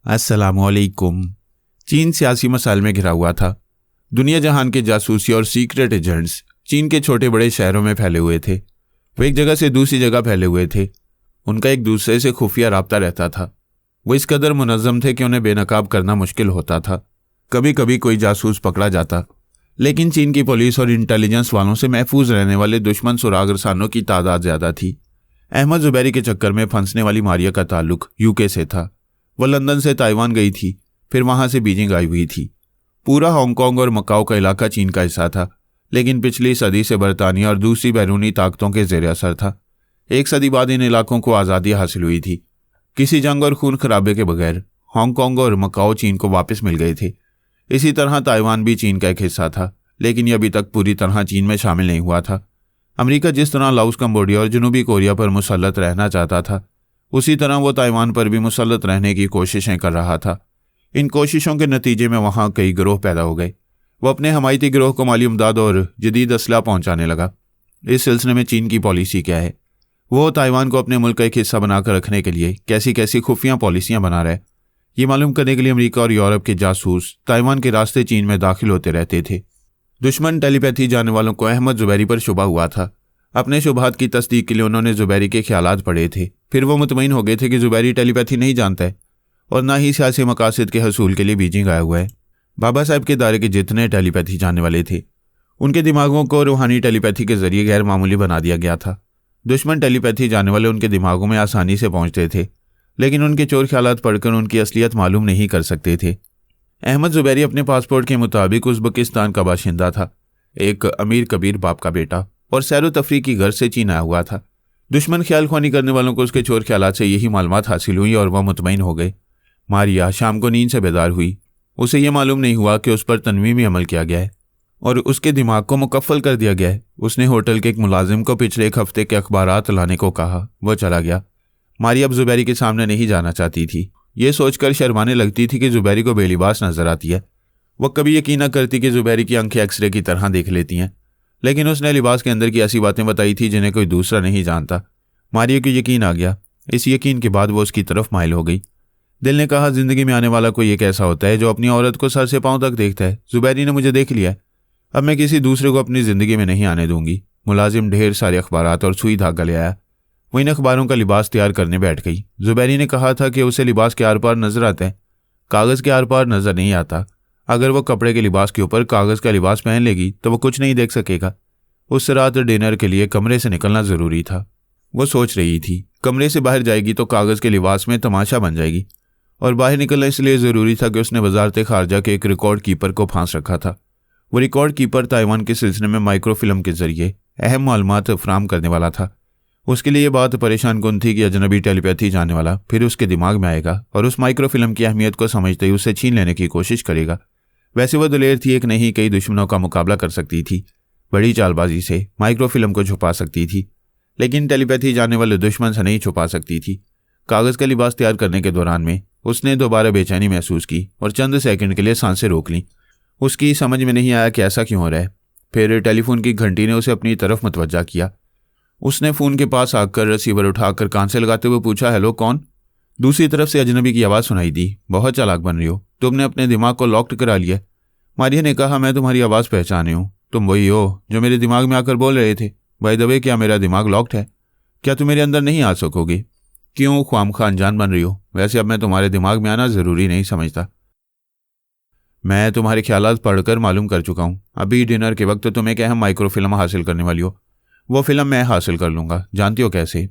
अस्सलामुअलैकुम। चीन सियासी मसाइल में घिरा हुआ था। दुनिया जहान के जासूसी और सीक्रेट एजेंट्स चीन के छोटे बड़े शहरों में फैले हुए थे। वो एक जगह से दूसरी जगह फैले हुए थे। उनका एक दूसरे से खुफिया राब्ता रहता था। वो इस कदर मुनज़्ज़म थे कि उन्हें बेनकाब करना मुश्किल होता था। कभी कभी कोई जासूस पकड़ा जाता, लेकिन चीन की पुलिस और इंटेलिजेंस वालों से महफूज रहने वाले दुश्मन सुराग रसानों की तादाद ज़्यादा थी। अहमद ज़ुबैरी के चक्कर में फंसने वाली मारिया का ताल्लुक यूके से था। वह लंदन से ताइवान गई थी, फिर वहां से बीजिंग आई हुई थी। पूरा हांगकांग और मकाओ का इलाका चीन का हिस्सा था, लेकिन पिछली सदी से बरतानिया और दूसरी बैरूनी ताकतों के ज़ेर असर था। एक सदी बाद इन इलाकों को आज़ादी हासिल हुई थी। किसी जंग और खून खराबे के बगैर हांगकांग और मकाओ चीन को वापस मिल गए थे। इसी तरह ताइवान भी चीन का एक हिस्सा था, लेकिन यह अभी तक पूरी तरह चीन में शामिल नहीं हुआ था। अमेरिका जिस तरह लाओस, कंबोडिया और जनूबी कोरिया पर मुसल्लत रहना चाहता था, उसी तरह वो ताइवान पर भी मुसल्लत रहने की कोशिशें कर रहा था। इन कोशिशों के नतीजे में वहाँ कई गिरोह पैदा हो गए। वो अपने हमायती गिरोह को माली इमदाद और जदीद असला पहुँचाने लगा। इस सिलसिले में चीन की पॉलिसी क्या है? वो ताइवान को अपने मुल्क का एक हिस्सा बनाकर रखने के लिए कैसी कैसी खुफिया पॉलिसियाँ बना रहे, ये मालूम करने के लिए अमेरिका और यूरोप के जासूस ताइवान के रास्ते चीन में दाखिल होते रहते थे। दुश्मन टेलीपैथी जाने वालों को अहमद ज़ुबैरी पर शुबा हुआ था। अपने शुबहात की तस्दीक के लिए उन्होंने ज़ुबैरी के ख्यालात पढ़े थे। फिर वो मुतमईन हो गए थे कि ज़ुबैरी टेलीपैथी नहीं जानता है और ना ही सियासी मकासद के हसूल के लिए बीजिंग आया हुआ है। बाबा साहब के दायरे के जितने टेलीपैथी जानने वाले थे, उनके दिमागों को रूहानी टेलीपैथी के जरिए गैर मामूली बना दिया गया था। दुश्मन टेलीपैथी जानने वाले उनके दिमागों में आसानी से पहुंचते थे, लेकिन उनके चोर ख्यालात पढ़कर उनकी असलियत मालूम नहीं कर सकते थे। अहमद ज़ुबैरी अपने पासपोर्ट के मुताबिक उज़्बेकिस्तान का बाशिंदा था, एक अमीर कबीर बाप का बेटा, और सैर व तफरीह की गर्ज से चीन आया हुआ था। दुश्मन ख्याल ख्वानी करने वालों को उसके चोर ख्यालात से यही मालूमात हासिल हुई और वह मुतमईन हो गए। मारिया शाम को नींद से बेदार हुई। उसे यह मालूम नहीं हुआ कि उस पर तनवीमी अमल किया गया है और उसके दिमाग को मुकफ्फल कर दिया गया है। उसने होटल के एक मुलाजिम को पिछले एक हफ्ते के अखबारात लाने को कहा। वह चला गया। मारिया अब ज़ुबैरी के सामने नहीं जाना चाहती थी। ये सोचकर शर्माने लगती थी कि ज़ुबैरी को बेलिबास नजर आती है। वह कभी यकीन न करती कि ज़ुबैरी की आंखें एक्सरे की तरह देख लेती हैं, लेकिन उसने लिबास के अंदर की ऐसी बातें बताई थी जिन्हें कोई दूसरा नहीं जानता। मारिया को यकीन आ गया। इस यकीन के बाद वो उसकी तरफ माइल हो गई। दिल ने कहा, जिंदगी में आने वाला कोई एक ऐसा होता है जो अपनी औरत को सर से पांव तक देखता है। ज़ुबैरी ने मुझे देख लिया है, अब मैं किसी दूसरे को अपनी ज़िंदगी में नहीं आने दूंगी। मुलाजिम ढेर सारे अखबारात और सुई धागा ले आया। वो इन अखबारों का लिबास तैयार करने बैठ गई। ज़ुबैरी ने कहा था कि उसे लिबास के आर पार नजर आता है, कागज़ के आर पार नजर नहीं आता। अगर वो कपड़े के लिबास के ऊपर कागज़ का लिबास पहन लेगी तो वो कुछ नहीं देख सकेगा। उस रात डिनर के लिए कमरे से निकलना ज़रूरी था। वो सोच रही थी, कमरे से बाहर जाएगी तो कागज़ के लिबास में तमाशा बन जाएगी, और बाहर निकलना इसलिए ज़रूरी था कि उसने वजारत खारजा के एक रिकॉर्ड कीपर को फांस रखा था। वो रिकॉर्ड कीपर ताइवान के सिलसिले में माइक्रोफिल्म के जरिए अहम मालूमात फराहम करने वाला था। उसके लिए ये बात परेशान कुन थी कि अजनबी टेलीपैथी जानने वाला फिर उसके दिमाग में आएगा और उस माइक्रोफिल्म की अहमियत को समझते ही उसे छीन लेने की कोशिश करेगा। वैसे वह दलेर थी, एक नहीं कई दुश्मनों का मुकाबला कर सकती थी। बड़ी चालबाजी से माइक्रोफिल्म को छुपा सकती थी, लेकिन टेलीपैथी जानने वाले दुश्मन से नहीं छुपा सकती थी। कागज़ का लिबास तैयार करने के दौरान में उसने दोबारा बेचैनी महसूस की और चंद सेकंड के लिए सांसें रोक लीं। उसकी समझ में नहीं आया कि ऐसा क्यों हो रहा है। फिर टेलीफोन की घंटी ने उसे अपनी तरफ मुतवज्जा किया। उसने फ़ोन के पास आकर रिसीवर उठाकर कान से लगाते हुए पूछा, हेलो कौन? दूसरी तरफ से अजनबी की आवाज़ सुनाई दी। बहुत चालाक बन रही हो, तुमने अपने दिमाग को लॉक्ड करा लिया। मारिया ने कहा, मैं तुम्हारी आवाज़ पहचाने हूँ, तुम वही हो जो मेरे दिमाग में आकर बोल रहे थे। बाय द वे, क्या मेरा दिमाग लॉक्ड है? क्या तुम मेरे अंदर नहीं आ सकोगे? क्यों ख्वामखा अनजान बन रही हो? वैसे अब मैं तुम्हारे दिमाग में आना ज़रूरी नहीं समझता। मैं तुम्हारे ख्यालात पढ़कर मालूम कर चुका हूँ। अभी डिनर के वक्त तुम एक अहम माइक्रोफिल्म हासिल करने वाली हो। वो फिल्म मैं हासिल कर लूँगा। जानती हो कैसे?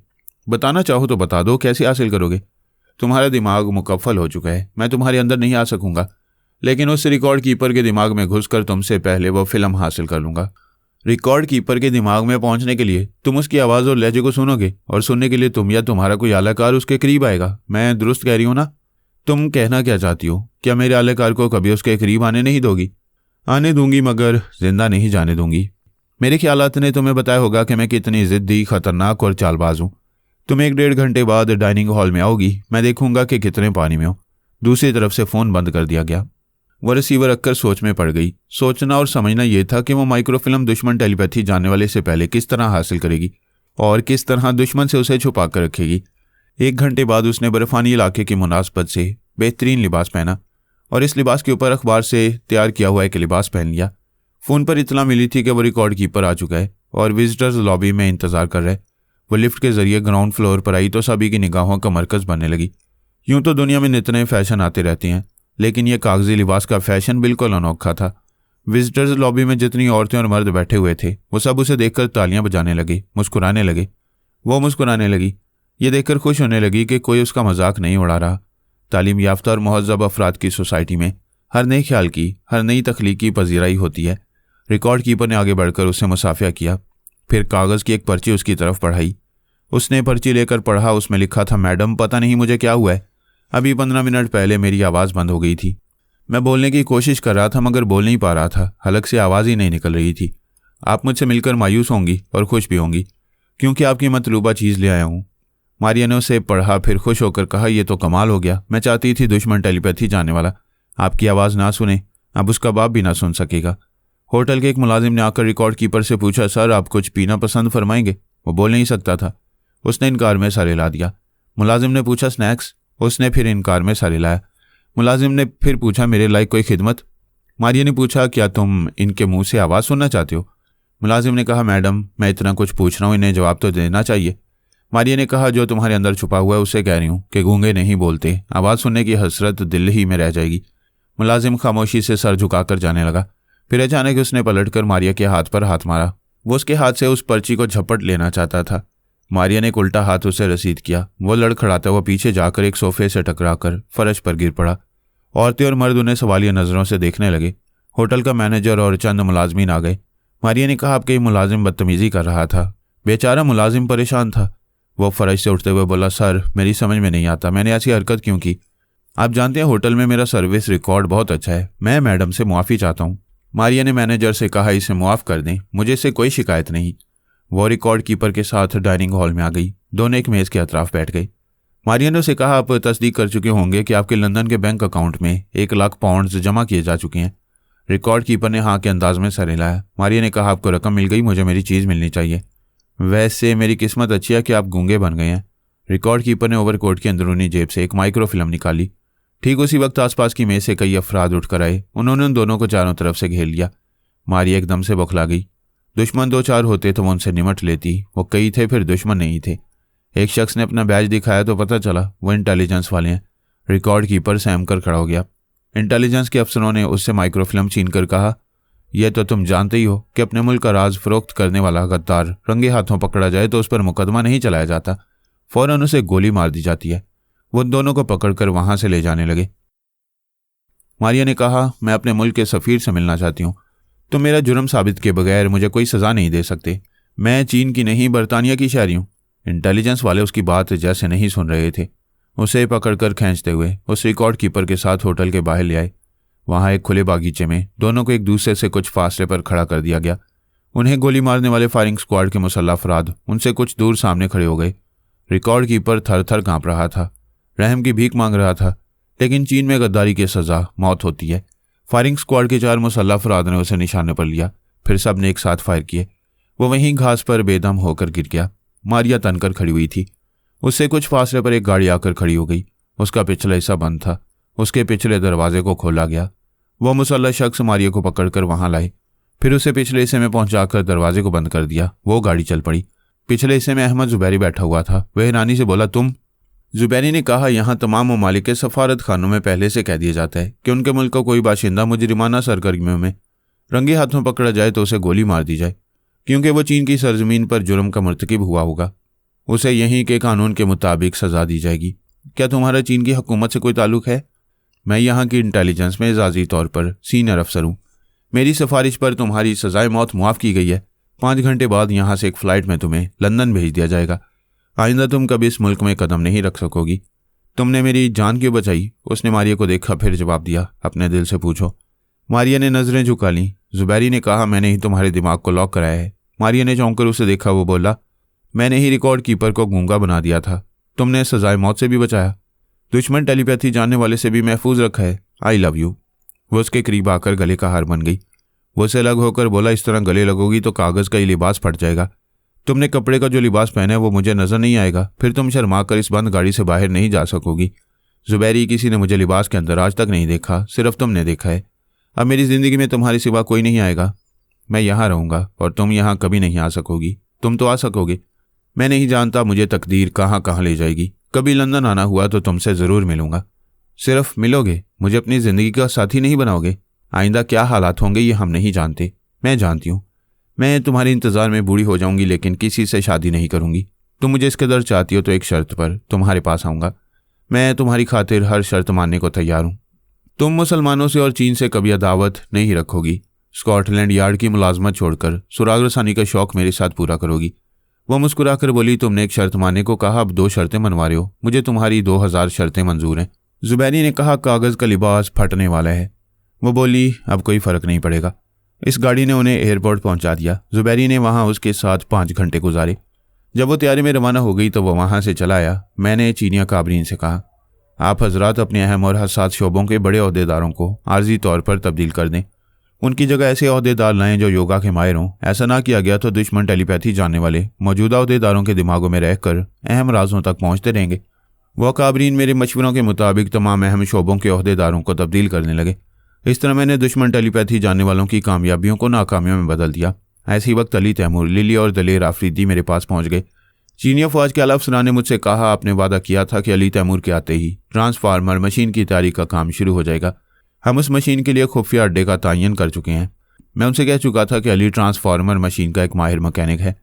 बताना चाहो तो बता दो, कैसे हासिल करोगे? तुम्हारा दिमाग मुकफ्फल हो चुका है, मैं तुम्हारे अंदर नहीं आ सकूँगा, लेकिन उस रिकॉर्ड कीपर के दिमाग में घुसकर तुमसे पहले वो फिल्म हासिल कर लूँगा। रिकॉर्ड कीपर के दिमाग में पहुँचने के लिए तुम उसकी आवाज़ और लहजे को सुनोगे, और सुनने के लिए तुम या तुम्हारा कोई आलाकार उसके करीब आएगा। मैं दुरुस्त कह रही हूँ ना? तुम कहना क्या चाहती हो? क्या मेरे आलाकार को कभी उसके करीब आने नहीं दोगी? आने दूंगी, मगर जिंदा नहीं जाने दूंगी। मेरे ख्यालात ने तुम्हें बताया होगा कि मैं कितनी ज़िद्दी, खतरनाक और चालबाज हूँ। तुम 1-1.5 घंटे बाद डाइनिंग हॉल में आओगी, मैं देखूंगा कि कितने पानी में हो। दूसरी तरफ से फ़ोन बंद कर दिया गया। वह रिसीवर रखकर सोच में पड़ गई। सोचना और समझना यह था कि वो माइक्रोफिल्म दुश्मन टेलीपैथी जानने वाले से पहले किस तरह हासिल करेगी और किस तरह दुश्मन से उसे छुपा कर रखेगी। 1 घंटे बाद उसने बर्फानी इलाके की मुनासबत से बेहतरीन लिबास पहना और इस लिबास के ऊपर अखबार से तैयार किया हुआ एक लिबास पहन लिया। फ़ोन पर इतला मिली थी कि वो रिकॉर्ड कीपर आ चुका है और विजिटर्स लॉबी में इंतज़ार कर रहे। वो लिफ्ट के ज़रिए ग्राउंड फ्लोर पर आई तो सभी की निगाहों का मरकज़ बनने लगी। यूँ तो दुनिया में नित फैशन आते रहते हैं, लेकिन यह कागजी लिबास का फैशन बिल्कुल अनोखा था। विजिटर्स लॉबी में जितनी औरतें और मर्द बैठे हुए थे वो सब उसे देखकर तालियां बजाने लगे, मुस्कुराने लगे। वो मुस्कुराने लगी, ये देखकर खुश होने लगी कि कोई उसका मजाक नहीं उड़ा रहा। तालीम याफ्ता और महज़ब अफराद की सोसाइटी में हर नए ख्याल की, हर नई तख्लीकी पजीराई होती है। रिकॉर्ड कीपर ने आगे बढ़कर उससे मुसाफिया किया, फिर कागज़ की एक पर्ची उसकी तरफ पढ़ाई। उसने पर्ची लेकर पढ़ा। उसमें लिखा था, मैडम पता नहीं मुझे क्या हुआ है, अभी 15 मिनट पहले मेरी आवाज़ बंद हो गई थी। मैं बोलने की कोशिश कर रहा था मगर बोल नहीं पा रहा था, हलक से आवाज़ ही नहीं निकल रही थी। आप मुझसे मिलकर मायूस होंगी और खुश भी होंगी क्योंकि आपकी मतलूबा चीज़ ले आया हूँ। मारिया ने उसे पढ़ा, फिर खुश होकर कहा, यह तो कमाल हो गया। मैं चाहती थी दुश्मन टेलीपैथी जानने वाला आपकी आवाज़ ना सुने, अब उसका बाप भी ना सुन सकेगा। होटल के एक मुलाजिम ने आकर रिकॉर्ड कीपर से पूछा, सर आप कुछ पीना पसंद फरमाएंगे? वो बोल नहीं सकता था, उसने इनकार में सर हिला दिया। मुलाजिम ने पूछा, स्नैक्स? उसने फिर इनकार में सर हिलाया। मुलाजिम ने फिर पूछा, मेरे लायक कोई खिदमत? मारिया ने पूछा, क्या तुम इनके मुंह से आवाज़ सुनना चाहते हो? मुलाजिम ने कहा, मैडम मैं इतना कुछ पूछ रहा हूँ, इन्हें जवाब तो देना चाहिए। मारिया ने कहा, जो तुम्हारे अंदर छुपा हुआ है उससे कह रही हूँ कि गूंगे नहीं बोलते, आवाज़ सुनने की हसरत दिल ही में रह जाएगी। मुलाजिम खामोशी से सर झुकाकर जाने लगा। फिर अचानक उसने पलटकर मारिया के हाथ पर हाथ मारा। वो उसके हाथ से उस पर्ची को झपट लेना चाहता था। मारिया ने एक उल्टा हाथ उसे रसीद किया। वो लड़खड़ाता हुआ पीछे जाकर एक सोफे से टकराकर फर्श पर गिर पड़ा। औरतें और मर्द उन्हें सवालिया नज़रों से देखने लगे। होटल का मैनेजर और चंद मुलाजमीन आ गए। मारिया ने कहा, आपके मुलाजिम बदतमीज़ी कर रहा था। बेचारा मुलाजिम परेशान था। वो फर्श से उठते हुए बोला, सर मेरी समझ में नहीं आता मैंने ऐसी हरकत क्यों की। आप जानते हैं होटल में मेरा सर्विस रिकॉर्ड बहुत अच्छा है, मैं मैडम से मुआफ़ी चाहता हूँ। मारिया ने मैनेजर से कहा, इसे मुआफ़ कर दें, मुझे इससे कोई शिकायत नहीं। वो रिकॉर्ड कीपर के साथ डाइनिंग हॉल में आ गई। दोनों एक मेज़ के अतराफ बैठ गए। मारिया ने उसे कहा, आप तस्दीक कर चुके होंगे कि आपके लंदन के बैंक अकाउंट में 1 लाख पाउंड्स जमा किए जा चुके हैं। रिकॉर्ड कीपर ने हाँ के अंदाज में सर हिलाया। मारिया ने कहा, आपको रकम मिल गई, मुझे मेरी चीज़ मिलनी चाहिए। वैसे मेरी किस्मत अच्छी है कि आप गूंगे बन गए हैं। रिकॉर्ड कीपर ने ओवरकोट की अंदरूनी जेब से एक माइक्रोफिल्म निकाली। ठीक उसी वक्त आसपास की मेज से कई अफराद उठकर आए। उन्होंने उन दोनों को चारों तरफ से घेर लिया। मारिया एकदम से बौखला गई। दुश्मन 2-4 होते तो वो उनसे निमट लेती, वो कई थे फिर दुश्मन नहीं थे। एक शख्स ने अपना बैज दिखाया तो पता चला वो इंटेलिजेंस वाले हैं। रिकॉर्ड कीपर सहम कर खड़ा हो गया। इंटेलिजेंस के अफसरों ने उससे माइक्रोफिल्म छीन कर कहा, यह तो तुम जानते ही हो कि अपने मुल्क का राज फरोख्त करने वाला गद्दार रंगे हाथों पकड़ा जाए तो उस पर मुकदमा नहीं चलाया जाता, फौरन उसे गोली मार दी जाती है। वो दोनों को पकड़कर वहां से ले जाने लगे। मारिया ने कहा, मैं अपने मुल्क के सफ़ीर से मिलना चाहती हूँ। तुम मेरा जुर्म साबित किए बगैर मुझे कोई सज़ा नहीं दे सकते। मैं चीन की नहीं बरतानिया की शहरी हूँ। इंटेलिजेंस वाले उसकी बात जैसे नहीं सुन रहे थे। उसे पकड़कर खींचते हुए उस रिकॉर्ड कीपर के साथ होटल के बाहर ले आए। वहाँ एक खुले बागीचे में दोनों को एक दूसरे से कुछ फासले पर खड़ा कर दिया गया। उन्हें गोली मारने वाले फायरिंग स्क्वाड के मुसल्लह अफराद उनसे कुछ दूर सामने खड़े हो गए। रिकॉर्ड कीपर थर थर काँप रहा था, रहम की भीख मांग रहा था, लेकिन चीन में गद्दारी की सज़ा मौत होती है। फायरिंग स्क्वाड के 4 मुसल्लह अफराद ने उसे निशाने पर लिया, फिर सब ने एक साथ फायर किए। वो वहीं घास पर बेदम होकर गिर गया। मारिया तनकर खड़ी हुई थी। उससे कुछ फासले पर एक गाड़ी आकर खड़ी हो गई। उसका पिछला हिस्सा बंद था। उसके पिछले दरवाजे को खोला गया। वो मुसल्लह शख्स मारिया को पकड़कर वहां लाए, फिर उसे पिछले हिस्से में पहुंचाकर दरवाजे को बंद कर दिया। वो गाड़ी चल पड़ी। पिछले हिस्से में अहमद जुबैरी बैठा हुआ था। वह ईरानी से बोला, तुम? जुबैरी ने कहा, यहाँ तमाम ममालिक के सफारत खानों में पहले से कह दिया जाता है कि उनके मुल्क का कोई बाशिंदा मुजरिमाना सरगर्मियों में रंगे हाथों पकड़ा जाए तो उसे गोली मार दी जाए, क्योंकि वो चीन की सरजमीन पर जुर्म का मर्तकिब हुआ होगा। उसे यहीं के कानून के मुताबिक सज़ा दी जाएगी। क्या तुम्हारा चीन की हुकूमत से कोई ताल्लुक है? मैं यहाँ की इंटेलिजेंस में एजाजी तौर पर सीनियर अफसर हूँ। मेरी सिफारिश पर तुम्हारी सज़ाए मौत मुआफ़ की गई है। 5 घंटे बाद यहाँ से एक फ़्लाइट में तुम्हें लंदन भेज दिया जाएगा। आइंदा तुम कभी इस मुल्क में कदम नहीं रख सकोगी। तुमने मेरी जान क्यों बचाई? उसने मारिया को देखा, फिर जवाब दिया, अपने दिल से पूछो। मारिया ने नज़रें झुका लीं। जुबैरी ने कहा, मैंने ही तुम्हारे दिमाग को लॉक कराया है। मारिया ने चौंक कर उसे देखा। वो बोला, मैंने ही रिकॉर्ड कीपर को गूंगा बना दिया था। तुमने सजाए मौत से भी बचाया, दुश्मन टेलीपैथी जानने वाले से भी महफूज रखा है। I love you. वो उसके करीब आकर गले का हार बन गई। वो से अलग होकर बोला, इस तरह गले लगोगी तो कागज़ का ही लिबास फट जाएगा। तुमने कपड़े का जो लिबास पहना है वो मुझे नज़र नहीं आएगा। फिर तुम शर्मा कर इस बंद गाड़ी से बाहर नहीं जा सकोगी। जुबैरी, किसी ने मुझे लिबास के अंदर आज तक नहीं देखा, सिर्फ तुमने देखा है। अब मेरी ज़िंदगी में तुम्हारे सिवा कोई नहीं आएगा। मैं यहाँ रहूँगा और तुम यहाँ कभी नहीं आ सकोगी। तुम तो आ सकोगे, मैं नहीं जानता मुझे तकदीर कहाँ कहाँ ले जाएगी। कभी लंदन आना हुआ तो तुमसे ज़रूर मिलूंगा। सिर्फ मिलोगे, मुझे अपनी ज़िंदगी का साथी नहीं बनाओगे। आइंदा क्या हालात होंगे ये हम नहीं जानते। मैं जानती हूँ मैं तुम्हारे इंतज़ार में बूढ़ी हो जाऊंगी, लेकिन किसी से शादी नहीं करूंगी। तुम मुझे इस कदर चाहती हो तो एक शर्त पर तुम्हारे पास आऊँगा। मैं तुम्हारी खातिर हर शर्त मानने को तैयार हूँ। तुम मुसलमानों से और चीन से कभी अदावत नहीं रखोगी। स्कॉटलैंड यार्ड की मुलाजमत छोड़कर सुराग रसानी का शौक मेरे साथ पूरा करोगी। वह मुस्कुराकर बोली, तुमने एक शर्त मानने को कहा, अब 2 शर्तें मनवा रहे हो। मुझे तुम्हारी 2000 शर्तें मंजूर हैं। जुबैरी ने कहा, कागज़ का लिबास फटने वाला है। वो बोली, अब कोई फ़र्क नहीं पड़ेगा। इस गाड़ी ने उन्हें एयरपोर्ट पहुंचा दिया। जुबैरी ने वहां उसके साथ 5 घंटे गुजारे। जब वो तैयारी में रवाना हो गई तो वह वहां से चला आया। मैंने चीनिया काबरीन से कहा, आप हजरात अपने अहम और हसास शोबों के बड़े ओहदेदारों को आर्जी तौर पर तब्दील कर दें। उनकी जगह ऐसे ओहदेदार लाएं जो योगा के माहिर हों। ऐसा ना किया गया तो दुश्मन टेलीपैथी जानने वाले मौजूदा ओहदेदारों के दिमागों में रहकर अहम राजों तक पहुंचते रहेंगे। वह काबरीन मेरे मशवरों के मुताबिक तमाम अहम शोबों के ओहदेदारों को तब्दील करने लगे। इस तरह मैंने दुश्मन टेलीपैथी जानने वालों की कामयाबियों को नाकामियों में बदल दिया। ऐसी वक्त अली तैमूर, लिली और दलेर आफरीदी मेरे पास पहुंच गए। चीनिया फौज के आला अफसरान ने मुझसे कहा, आपने वादा किया था कि अली तैमूर के आते ही ट्रांसफार्मर मशीन की तैयारी का काम शुरू हो जाएगा। हम उस मशीन के लिए खुफिया अड्डे का तयन कर चुके हैं। मैं उनसे कह चुका था कि अली ट्रांसफार्मर मशीन का एक माहिर मैकेनिक है,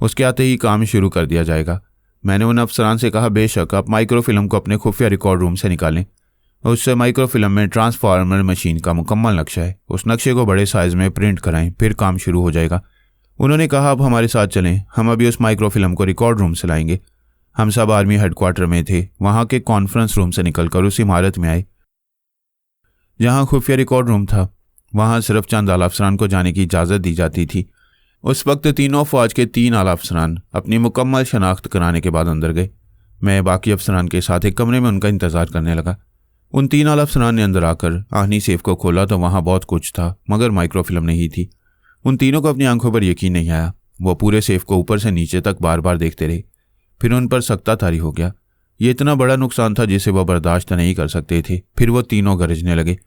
उसके आते ही काम शुरू कर दिया जाएगा। मैंने उन अफसरान से कहा, बेशक आप माइक्रोफिल्म को अपने खुफिया रिकॉर्ड रूम से निकालें। उससे माइक्रोफिल्म में ट्रांसफार्मर मशीन का मुकम्मल नक्शा है, उस नक्शे को बड़े साइज में प्रिंट कराएं, फिर काम शुरू हो जाएगा। उन्होंने कहा, अब हमारे साथ चलें, हम अभी उस माइक्रोफिल्म को रिकॉर्ड रूम से लाएंगे। हम सब आर्मी हेडक्वार्टर में थे। वहाँ के कॉन्फ्रेंस रूम से निकलकर उस इमारत में आए जहाँ खुफिया रिकॉर्ड रूम था। वहाँ सिर्फ चंद आला अफसरान को जाने की इजाज़त दी जाती थी। उस वक्त तीनों फौज के 3 आला अफसरान अपनी मुकम्मल शनाख्त कराने के बाद अंदर गए। मैं बाकी अफसरान के साथ एक कमरे में उनका इंतज़ार करने लगा। उन 3 आला अफसरान ने अंदर आकर आहनी सेफ को खोला तो वहाँ बहुत कुछ था, मगर माइक्रोफिल्म नहीं थी। उन तीनों को अपनी आंखों पर यकीन नहीं आया। वो पूरे सेफ को ऊपर से नीचे तक बार बार देखते रहे। फिर उन पर सख्ता तारी हो गया। ये इतना बड़ा नुकसान था जिसे वह बर्दाश्त नहीं कर सकते थे। फिर वो तीनों गरजने लगे।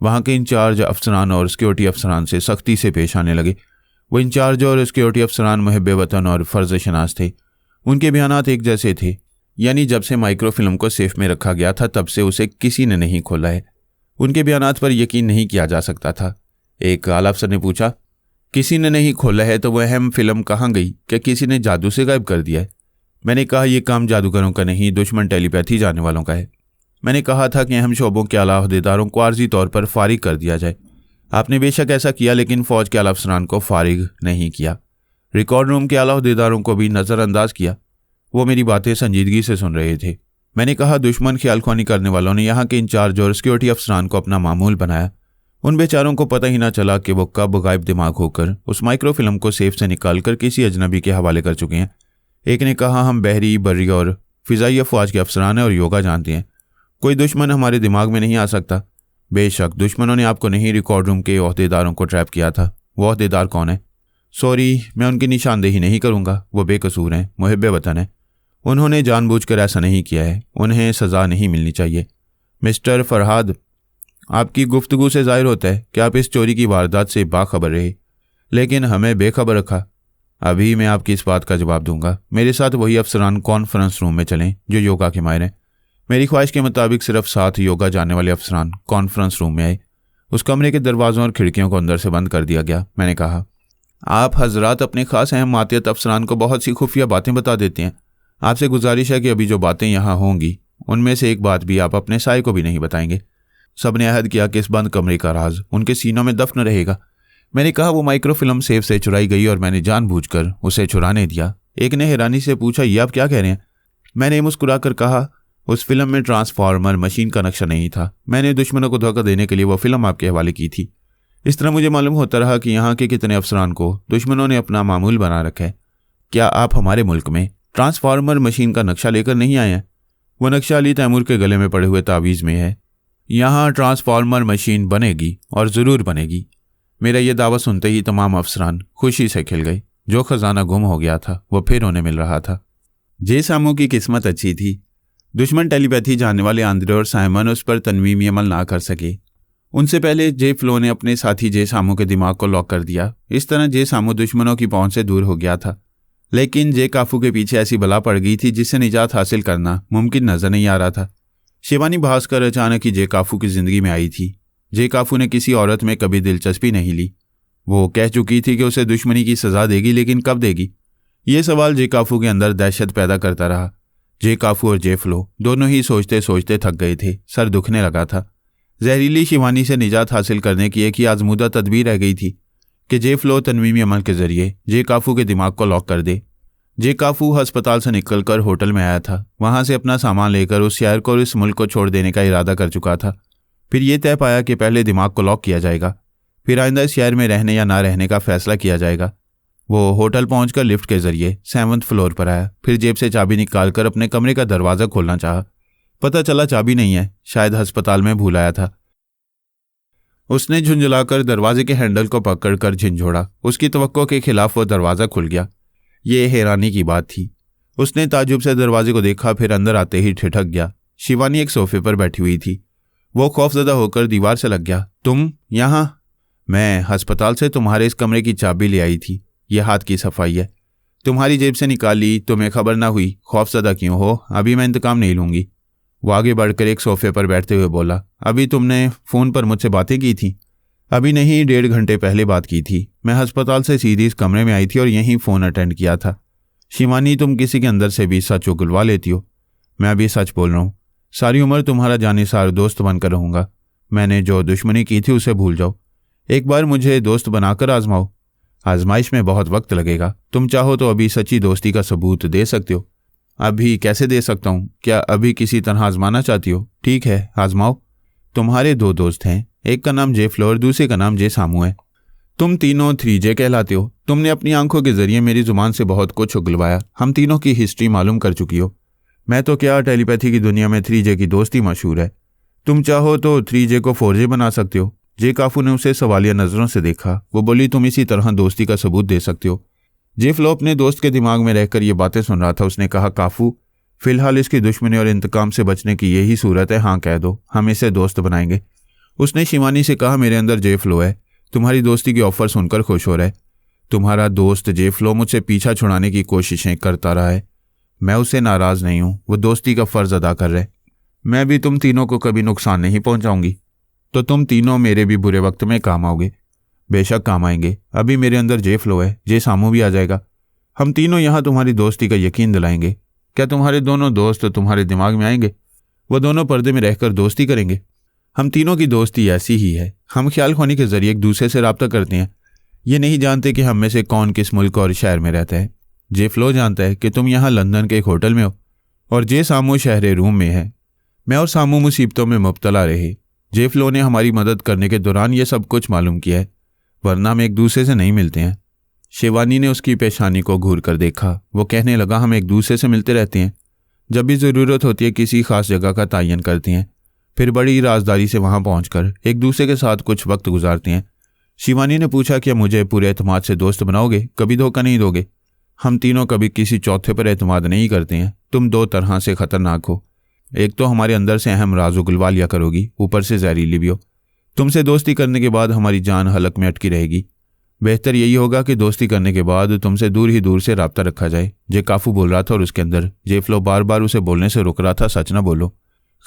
वहाँ के इंचार्ज अफसरान और सिक्योरिटी अफसरान से सख्ती से पेश आने लगे। वो इंचार्ज और सिक्योरिटी अफसरान मुहिब्बे वतन और फ़र्ज़ शनास थे। उनके बयानात एक जैसे थे, यानी जब से माइक्रोफिल्म को सेफ में रखा गया था तब से उसे किसी ने नहीं खोला है। उनके बयानात पर यकीन नहीं किया जा सकता था। एक आला अफसर ने पूछा, किसी ने नहीं खोला है तो वह अहम फिल्म कहाँ गई? क्या किसी ने जादू से गायब कर दिया है? मैंने कहा, यह काम जादूगरों का नहीं, दुश्मन टेलीपैथी जानने वालों का है। मैंने कहा था कि अहम शोबों के आला अहदेदारों को आर्जी तौर पर फारिग कर दिया जाए। आपने बेशक ऐसा किया, लेकिन फ़ौज के आला अफसरान को फारिग नहीं किया। रिकॉर्ड रूम के आला अहदेदारों को भी नज़रअंदाज किया। वो मेरी बातें संजीदगी से सुन रहे थे। मैंने कहा, दुश्मन ख्यालख्वानी करने वालों ने यहाँ के इंचार्ज और सिक्योरिटी अफसरान को अपना मामूल बनाया। उन बेचारों को पता ही ना चला कि वो कब गायब दिमाग होकर उस माइक्रोफिल्म को सेफ से निकालकर किसी अजनबी के हवाले कर चुके हैं। एक ने कहा, हम बहरी, बर्री और फ़िज़ाई अफवाज के अफसरान हैं और योगा जानते हैं। कोई दुश्मन हमारे दिमाग में नहीं आ सकता। बेशक दुश्मनों ने आपको नहीं, रिकॉर्ड रूम के ओहदेदारों को ट्रैप किया था। वो ओहदेदार कौन है? सॉरी, मैं उनकी निशानदेही नहीं करूँगा। वो बेकसूर हैं, मुहिब्बे वतन हैं। उन्होंने जानबूझकर ऐसा नहीं किया है। उन्हें सज़ा नहीं मिलनी चाहिए। मिस्टर फरहाद, आपकी गुफ्तगू से जाहिर होता है कि आप इस चोरी की वारदात से बाखबर रहे, लेकिन हमें बेखबर रखा। अभी मैं आपकी इस बात का जवाब दूंगा। मेरे साथ वही अफसरान कॉन्फ्रेंस रूम में चलें जो योगा के माहिर हैं। मेरी ख्वाहिश के मुताबिक सिर्फ 7 योगा जानने वाले अफसरान कॉन्फ्रेंस रूम में आए। उस कमरे के दरवाज़ों और खिड़कियों को अंदर से बंद कर दिया गया। मैंने कहा, आप हजरात अपने खास अहम मातियत अफसरान को बहुत सी खुफिया बातें बता देते हैं। आपसे गुजारिश है कि अभी जो बातें यहाँ होंगी उनमें से एक बात भी आप अपने साए को भी नहीं बताएंगे। सब ने अहद किया कि इस बंद कमरे का राज उनके सीनों में दफन रहेगा। मैंने कहा, वो माइक्रोफिल्म सेफ से चुराई गई और मैंने जानबूझकर उसे चुराने दिया। एक ने हैरानी से पूछा, ये आप क्या कह रहे हैं? मैंने मुस्कुराकर कहा, उस फिल्म में ट्रांसफार्मर मशीन का नक्शा नहीं था। मैंने दुश्मनों को धोखा देने के लिए वो फिल्म आपके हवाले की थी। इस तरह मुझे मालूम होता रहा कि यहाँ के कितने अफसरान को दुश्मनों ने अपना मामूल बना रखा है। क्या आप हमारे मुल्क में ट्रांसफार्मर मशीन का नक्शा लेकर नहीं आए हैं? वो नक्शा अली तैमूर के गले में पड़े हुए तावीज़ में है। यहाँ ट्रांसफार्मर मशीन बनेगी और ज़रूर बनेगी। मेरा यह दावा सुनते ही तमाम अफसरान खुशी से खिल गए। जो खजाना गुम हो गया था वो फिर उन्हें मिल रहा था। जे सामू की किस्मत अच्छी थी। दुश्मन टेलीपैथी जानने वाले आंद्रे और साइमन उस पर तनवीमी अमल ना कर सके। उनसे पहले जे फ्लो ने अपने साथी जे सामू के दिमाग को लॉक कर दिया। इस तरह जे सामू दुश्मनों की पहुंच से दूर हो गया था, लेकिन जे काफू के पीछे ऐसी बला पड़ गई थी जिससे निजात हासिल करना मुमकिन नजर नहीं आ रहा था। शिवानी भास्कर अचानक ही जे काफू की जिंदगी में आई थी। जे काफू ने किसी औरत में कभी दिलचस्पी नहीं ली। वो कह चुकी थी कि उसे दुश्मनी की सजा देगी, लेकिन कब देगी? ये सवाल जे काफू के अंदर दहशत पैदा करता रहा। जे काफू और जे फ्लो दोनों ही सोचते सोचते थक गए थे, सर दुखने लगा था। जहरीली शिवानी से निजात हासिल करने की एक ही आजमूदा तदबीर रह गई थी कि जे फ्लो तनवीमी अमल के जरिए जे काफू के दिमाग को लॉक कर दे। जे काफू अस्पताल से निकलकर होटल में आया था। वहां से अपना सामान लेकर उस शहर को और इस मुल्क को छोड़ देने का इरादा कर चुका था। फिर यह तय पाया कि पहले दिमाग को लॉक किया जाएगा, फिर आइंदा इस शहर में रहने या ना रहने का फैसला किया जाएगा। वो होटल पहुंचकर लिफ्ट के जरिए 7वें फ्लोर पर आया। फिर जेब से चाबी निकालकर अपने कमरे का दरवाज़ा खोलना चाहा। पता चला चाबी नहीं है, शायद अस्पताल में भूल आया था। उसने झुंझलाकर दरवाजे के हैंडल को पकड़कर झिंझोड़ा। उसकी तवक्को के खिलाफ वो दरवाज़ा खुल गया। ये हैरानी की बात थी। उसने ताज्जुब से दरवाजे को देखा, फिर अंदर आते ही ठिठक गया। शिवानी एक सोफे पर बैठी हुई थी। वो खौफजदा होकर दीवार से लग गया। तुम यहाँ? मैं अस्पताल से तुम्हारे इस कमरे की चाबी ले आई थी। यह हाथ की सफाई है, तुम्हारी जेब से निकाली, तुम्हें खबर ना हुई। खौफजदा क्यों हो? अभी मैं इंतकाम नहीं लूँगी। वो आगे बढ़कर एक सोफे पर बैठते हुए बोला, अभी तुमने फ़ोन पर मुझसे बातें की थी? अभी नहीं, 1.5 घंटे पहले बात की थी। मैं अस्पताल से सीधी इस कमरे में आई थी और यहीं फ़ोन अटेंड किया था। शिवानी, तुम किसी के अंदर से भी सच उगलवा लेती हो। मैं अभी सच बोल रहा हूँ। सारी उम्र तुम्हारा जानिसार दोस्त बनकर रहूँगा। मैंने जो दुश्मनी की थी उसे भूल जाओ। एक बार मुझे दोस्त बनाकर आजमाओ। आजमाइश में बहुत वक्त लगेगा। तुम चाहो तो अभी सच्ची दोस्ती का सबूत दे सकते हो। अभी कैसे दे सकता हूँ? क्या अभी किसी तरह आजमाना चाहती हो? ठीक है, आजमाओ। तुम्हारे 2 दोस्त हैं, एक का नाम जे फ्लो और दूसरे का नाम जे सामू है। तुम तीनों 3J कहलाते हो। तुमने अपनी आंखों के जरिए मेरी जुबान से बहुत कुछ उगलवाया। हम तीनों की हिस्ट्री मालूम कर चुकी हो। मैं तो क्या, टेलीपैथी की दुनिया में 3J की दोस्ती मशहूर है। तुम चाहो तो 3J को 4J बना सकते हो। जे काफू ने उसे सवालिया नजरों से देखा। वो बोली, तुम इसी तरह दोस्ती का सबूत दे सकते हो। जे फ्लो अपने दोस्त के दिमाग में रहकर ये बातें सुन रहा था। उसने कहा, काफू, फिलहाल इसकी दुश्मनी और इंतकाम से बचने की यही सूरत है। हाँ कह दो, हम इसे दोस्त बनाएंगे। उसने शिवानी से कहा, मेरे अंदर जे फ्लो है, तुम्हारी दोस्ती की ऑफर सुनकर खुश हो रहा है। तुम्हारा दोस्त जे फ्लो मुझसे पीछा छुड़ाने की कोशिशें करता रहा है। मैं उससे नाराज नहीं हूँ, वो दोस्ती का फर्ज अदा कर रहे। मैं भी तुम तीनों को कभी नुकसान नहीं पहुंचाऊंगी, तो तुम तीनों मेरे भी बुरे वक्त में काम आओगे। बेशक काम आएंगे। अभी मेरे अंदर जे फ्लो है, जे सामू भी आ जाएगा। हम तीनों यहाँ तुम्हारी दोस्ती का यकीन दिलाएंगे। क्या तुम्हारे दोनों दोस्त तुम्हारे दिमाग में आएंगे? वो दोनों पर्दे में रहकर दोस्ती करेंगे। हम तीनों की दोस्ती ऐसी ही है। हम ख्याल खोनी के जरिए एक दूसरे से रब्ता करते हैं। ये नहीं जानते कि हम में से कौन किस मुल्क और शहर में रहता है। जे फ्लो जानता है कि तुम यहाँ लंदन के एक होटल में हो और जे सामू शहर रूम में है। मैं और सामू मुसीबतों में मुब्तला रहे। जे फ्लो ने हमारी मदद करने के दौरान ये सब कुछ मालूम किया है, वरना हम एक दूसरे से नहीं मिलते हैं। शिवानी ने उसकी पेशानी को घूर कर देखा। वो कहने लगा, हम एक दूसरे से मिलते रहते हैं। जब भी ज़रूरत होती है किसी खास जगह का तयन करते हैं, फिर बड़ी राजदारी से वहां पहुंचकर एक दूसरे के साथ कुछ वक्त गुजारते हैं। शिवानी ने पूछा, क्या मुझे पूरे एतमाद से दोस्त बनाओगे? कभी धोखा नहीं दोगे? हम तीनों कभी किसी चौथे पर एतमाद नहीं करते हैं। तुम 2 तरह से खतरनाक हो। एक तो हमारे अंदर से अहम राज उगलवा लिया करोगी, ऊपर से जहरीली भी हो। तुमसे दोस्ती करने के बाद हमारी जान हलक में अटकी रहेगी। बेहतर यही होगा कि दोस्ती करने के बाद तुमसे दूर ही दूर से राब्ता रखा जाए। जे काफू बोल रहा था और उसके अंदर जे फ्लो बार बार उसे बोलने से रोक रहा था, सच ना बोलो।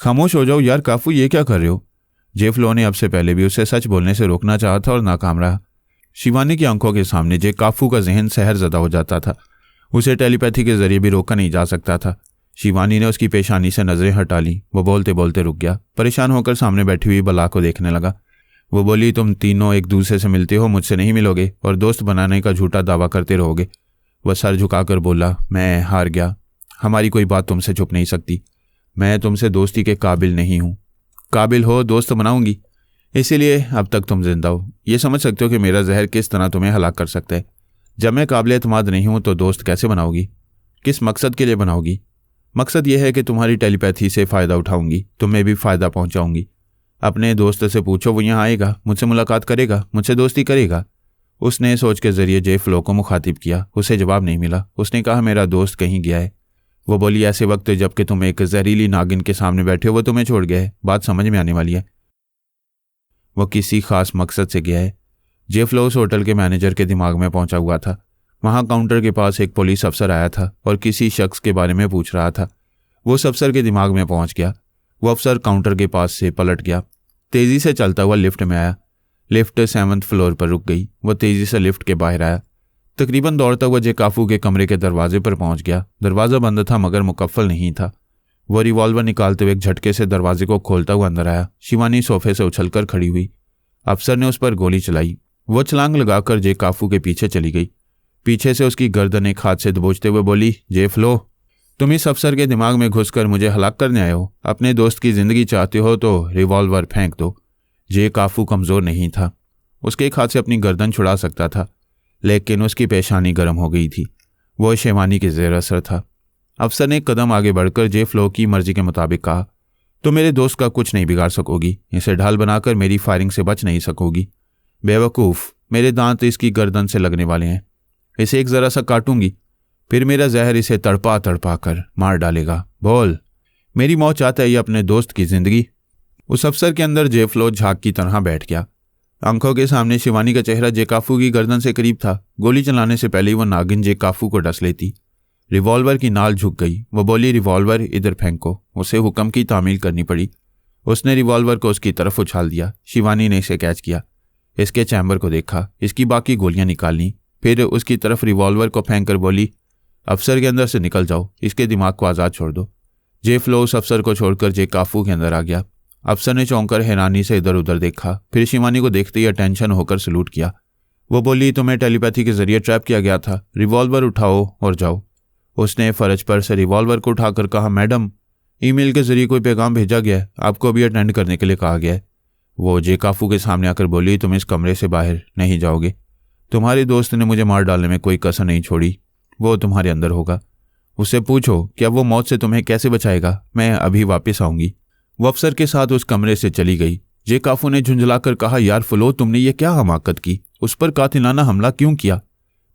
खामोश हो जाओ यार काफू, ये क्या कर रहे हो? जे फ्लो ने अब से पहले भी उसे सच बोलने से रोकना चाहा था और नाकाम रहा। शिवानी की आंखों के सामने जे काफू का जहन सहरज़दा हो जाता था। उसे टेलीपैथी के जरिए भी रोका नहीं जा सकता था। शिवानी ने उसकी पेशानी से नजरें हटा ली। वो बोलते बोलते रुक गया। परेशान होकर सामने बैठी हुई बला को देखने लगा। वो बोली, तुम तीनों एक दूसरे से मिलते हो, मुझसे नहीं मिलोगे और दोस्त बनाने का झूठा दावा करते रहोगे। वह सर झुकाकर बोला, मैं हार गया। हमारी कोई बात तुमसे छुप नहीं सकती। मैं तुमसे दोस्ती के काबिल नहीं हूँ। काबिल हो दोस्त बनाऊंगी, इसीलिए अब तक तुम जिंदा हो। ये समझ सकते हो कि मेरा जहर किस तरह तुम्हें हलाक कर सकता है। जब मैं काबिल एतमाद नहीं हूँ तो दोस्त कैसे बनाओगी? किस मकसद के लिए बनाओगी? मकसद यह है कि तुम्हारी टेलीपैथी से फ़ायदा उठाऊंगी, तुम्हें भी फ़ायदा पहुंचाऊंगी। अपने दोस्त से पूछो, वो यहाँ आएगा, मुझसे मुलाकात करेगा, मुझसे दोस्ती करेगा। उसने सोच के जरिए जे फ्लो को मुखातिब किया। उसे जवाब नहीं मिला। उसने कहा, मेरा दोस्त कहीं गया है। वो बोली, ऐसे वक्त जबकि तुम एक जहरीली नागिन के सामने बैठे हो वो तुम्हें छोड़ गया है, बात समझ में आने वाली है। वो किसी खास मकसद से गया है। जे फ्लो उस होटल के मैनेजर के दिमाग में पहुंचा हुआ था। वहां काउंटर के पास एक पुलिस अफसर आया था और किसी शख्स के बारे में पूछ रहा था। वो उस अफसर के दिमाग में पहुंच गया। वो अफसर काउंटर के पास से पलट गया, तेजी से चलता हुआ लिफ्ट में आया। लिफ्ट 7th फ्लोर पर रुक गई। वो तेजी से लिफ्ट के बाहर आया। तकरीबन दौड़ता हुआ जे काफू के कमरे के दरवाजे पर पहुंच गया। दरवाज़ा बंद था मगर मुकफ्फल नहीं था। वो रिवॉल्वर निकालते हुए एक झटके से दरवाजे को खोलता हुआ अंदर आया। शिवानी सोफे से उछलकर खड़ी हुई। अफसर ने उस पर गोली चलाई। वो छलांग लगाकर जे काफू के पीछे चली गई। पीछे से उसकी गर्दन एक हाथ से दबोचते हुए बोली, जे फ्लो, तुम इस अफसर के दिमाग में घुसकर मुझे हलाक करने आए हो। अपने दोस्त की जिंदगी चाहते हो तो रिवॉल्वर फेंक दो। जे काफू कमजोर नहीं था, उसके एक हाथ से अपनी गर्दन छुड़ा सकता था, लेकिन उसकी पेशानी गर्म हो गई थी। वो शिवानी के ज़ेर असर था। अफसर ने एक कदम आगे बढ़कर जे फ्लो की मर्जी के मुताबिक कहा, तो मेरे दोस्त का कुछ नहीं बिगाड़ सकोगी, इसे ढाल बनाकर मेरी फायरिंग से बच नहीं सकोगी। बेवकूफ़, मेरे दांत इसकी गर्दन से लगने वाले हैं। इसे एक ज़रा सा काटूंगी, फिर मेरा जहर इसे तड़पा तड़पा कर मार डालेगा। बोल, मेरी मौत चाहता है या अपने दोस्त की जिंदगी? उस अफसर के अंदर जे फ्लो झाग की तरह बैठ गया। आंखों के सामने शिवानी का चेहरा जे काफू की गर्दन से करीब था। गोली चलाने से पहले ही वो नागिन जे काफू को डस लेती। रिवॉल्वर की नाल झुक गई। वो बोली, रिवॉल्वर इधर फेंको। उसे हुक्म की तामील करनी पड़ी। उसने रिवॉल्वर को उसकी तरफ उछाल दिया। शिवानी ने इसे कैच किया, इसके चैम्बर को देखा, इसकी बाकी गोलियां निकाली, फिर उसकी तरफ रिवॉल्वर को फेंक कर बोली, अफसर के अंदर से निकल जाओ, इसके दिमाग को आज़ाद छोड़ दो। जे फ्लो उस अफसर को छोड़कर जे काफू के अंदर आ गया। अफसर ने चौंक कर हैरानी से इधर उधर देखा, फिर शिवानी को देखते ही अटेंशन होकर सलूट किया। वो बोली, तुम्हें टेलीपैथी के जरिए ट्रैप किया गया था, रिवॉल्वर उठाओ और जाओ। उसने फरज पर से रिवॉल्वर को उठाकर कहा, मैडम, ईमेल के जरिए कोई पैगाम भेजा गया है, आपको अभी अटेंड करने के लिए कहा गया है। वो जे काफू के सामने आकर बोली, तुम इस कमरे से बाहर नहीं जाओगे। तुम्हारे दोस्त ने मुझे मार डालने में कोई कसर नहीं छोड़ी। वो तुम्हारे अंदर होगा। उससे पूछो क्या वो मौत से तुम्हें कैसे बचाएगा। मैं अभी वापस आऊंगी। वो अफसर के साथ उस कमरे से चली गई। जे काफू ने झुंझलाकर कहा, यार फ्लो, तुमने ये क्या हमाकत की? उस पर कातिलाना हमला क्यों किया?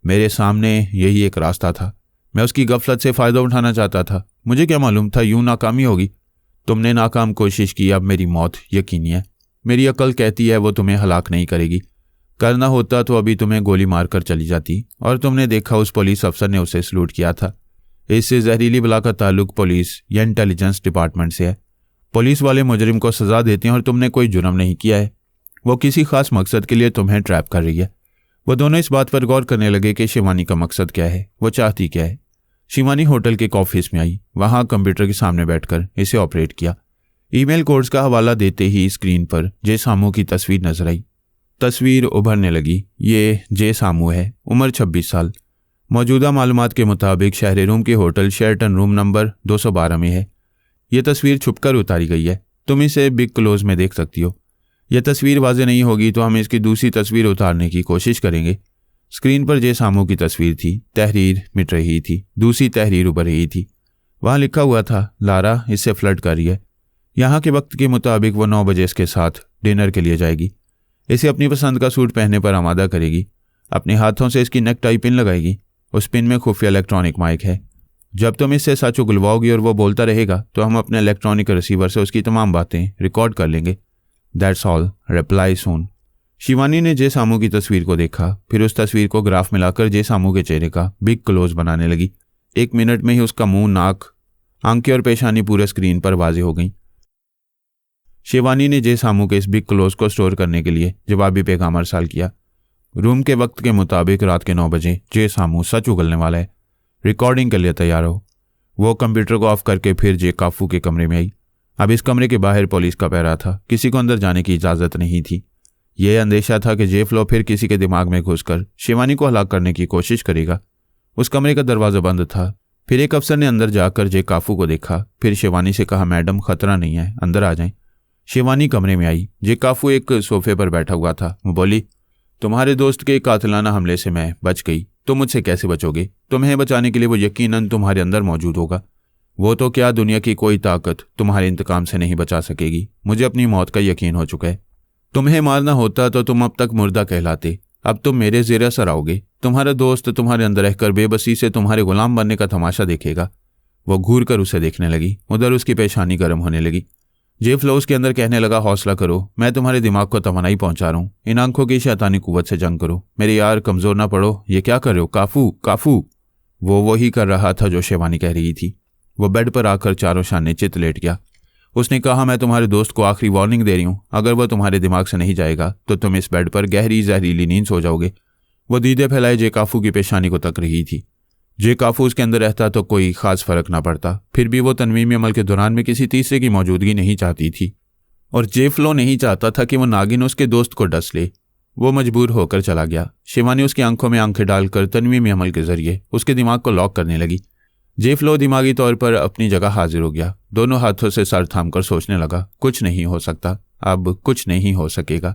मेरे सामने यही एक रास्ता था। मैं उसकी गफलत से फ़ायदा उठाना चाहता था। मुझे क्या मालूम था यूं नाकामी होगी। तुमने नाकाम कोशिश की, अब मेरी मौत यकीनी है। मेरी अकल कहती है वो तुम्हें हलाक नहीं करेगी। करना होता तो अभी तुम्हें गोली मारकर चली जाती। और तुमने देखा उस पुलिस अफसर ने उसे सलूट किया था। इससे जहरीली बला का ताल्लुक पुलिस या इंटेलिजेंस डिपार्टमेंट से है। पुलिस वाले मुजरिम को सजा देते हैं और तुमने कोई जुर्म नहीं किया है। वो किसी खास मकसद के लिए तुम्हें ट्रैप कर रही है। वो दोनों इस बात पर गौर करने लगे कि शिवानी का मकसद क्या है, वो चाहती क्या है। शिवानी होटल के ऑफिस में आई। वहां कंप्यूटर के सामने बैठकर इसे ऑपरेट किया। ईमेल कोड्स का हवाला देते ही स्क्रीन पर जे सामू की तस्वीर नजर आई। तस्वीर उभरने लगी। ये जे सामू है, उम्र 26 साल। मौजूदा मालूमात के मुताबिक शहर रूम के होटल शेरटन रूम नंबर 212 में है। यह तस्वीर छुपकर उतारी गई है। तुम इसे बिग क्लोज में देख सकती हो। यह तस्वीर वाज़ेह नहीं होगी तो हम इसकी दूसरी तस्वीर उतारने की कोशिश करेंगे। स्क्रीन पर जे सामू की तस्वीर थी। तहरीर मिट रही थी, दूसरी तहरीर उभर रही थी। वहाँ लिखा हुआ था, लारा इससे फ्लर्ट कर रही है। यहाँ के वक्त के मुताबिक वो 9 बजे इसके साथ डिनर के लिए जाएगी। इसे अपनी पसंद का सूट पहनने पर आमादा करेगी। अपने हाथों से इसकी नेक टाई पिन लगाएगी। उस पिन में खुफिया इलेक्ट्रॉनिक माइक है। जब तुम इससे सच उगलवाओगी और वो बोलता रहेगा तो हम अपने इलेक्ट्रॉनिक रिसीवर से उसकी तमाम बातें रिकॉर्ड कर लेंगे। दैट्स ऑल, रिप्लाई सून। शिवानी ने जे सामू की तस्वीर को देखा, फिर उस तस्वीर को ग्राफ मिलाकर जे सामू के चेहरे का बिग क्लोज बनाने लगी। 1 मिनट में ही उसका मुंह, नाक, आंखें और पेशानी पूरे स्क्रीन पर वाज़ेह हो गई। शिवानी ने जे सामू के इस बिग क्लोज को स्टोर करने के लिए जवाबी पैगाम अरसाल किया। रूम के वक्त के मुताबिक रात के 9 बजे जे सामू सच उगलने वाला है। रिकॉर्डिंग के लिए तैयार हो। वो कंप्यूटर को ऑफ करके फिर जे काफू के कमरे में आई। अब इस कमरे के बाहर पुलिस का पहरा था। किसी को अंदर जाने की इजाज़त नहीं थी। यह अंदेशा था कि जे फ्लो फिर किसी के दिमाग में घुसकर शिवानी को हलाक करने की कोशिश करेगा। उस कमरे का दरवाज़ा बंद था। फिर एक अफसर ने अंदर जाकर जे काफू को देखा, फिर शिवानी से कहा, मैडम खतरा नहीं है, अंदर आ जाएं। शिवानी कमरे में आई। जे काफू एक सोफे पर बैठा हुआ था। वो बोली, तुम्हारे दोस्त के कातिलाना हमले से मैं बच गई, तुम मुझसे कैसे बचोगे? तुम्हें बचाने के लिए वो यकीनन तुम्हारे अंदर मौजूद होगा। वो तो क्या, दुनिया की कोई ताकत तुम्हारे इंतकाम से नहीं बचा सकेगी। मुझे अपनी मौत का यकीन हो चुका है। तुम्हें मारना होता तो तुम अब तक मुर्दा कहलाते। अब तुम मेरे ज़ेर असर आओगे। तुम्हारा दोस्त तुम्हारे अंदर रहकर बेबसी से तुम्हारे गुलाम बनने का तमाशा देखेगा। वो घूर कर उसे देखने लगी। उधर उसकी पेशानी गर्म होने लगी। जे फ्लो उसके अंदर कहने लगा, हौसला करो, मैं तुम्हारे दिमाग को तमन्नाई पहुंचा रहा हूँ। इन आंखों की शैतानी कुव्वत से जंग करो। मेरे यार कमज़ोर ना पड़ो। ये क्या कर रहे हो? काफू काफू। वो वही कर रहा था जो शिवानी कह रही थी। वो बेड पर आकर चारों शाने चित लेट गया। उसने कहा, मैं तुम्हारे दोस्त को आखिरी वार्निंग दे रही हूँ, अगर वह तुम्हारे दिमाग से नहीं जाएगा तो तुम इस बेड पर गहरी जहरीली नींद सो जाओगे। वो दीदे फैलाए जे काफू की पेशानी को तक रही थी। जे काफू उसके अंदर रहता तो कोई खास फर्क ना पड़ता, फिर भी वो तनवीमी अमल के दौरान में किसी तीसरे की मौजूदगी नहीं चाहती थी। और जे फ्लो नहीं चाहता था कि वो नागिन उसके दोस्त को डस ले। वो मजबूर होकर चला गया। शिवानी उसकी आंखों में आंखें डालकर तनवीमी अमल के जरिए उसके दिमाग को लॉक करने लगी। जे फ्लो दिमागी तौर पर अपनी जगह हाजिर हो गया। दोनों हाथों से सर थामकर सोचने लगा, कुछ नहीं हो सकता, अब कुछ नहीं हो सकेगा।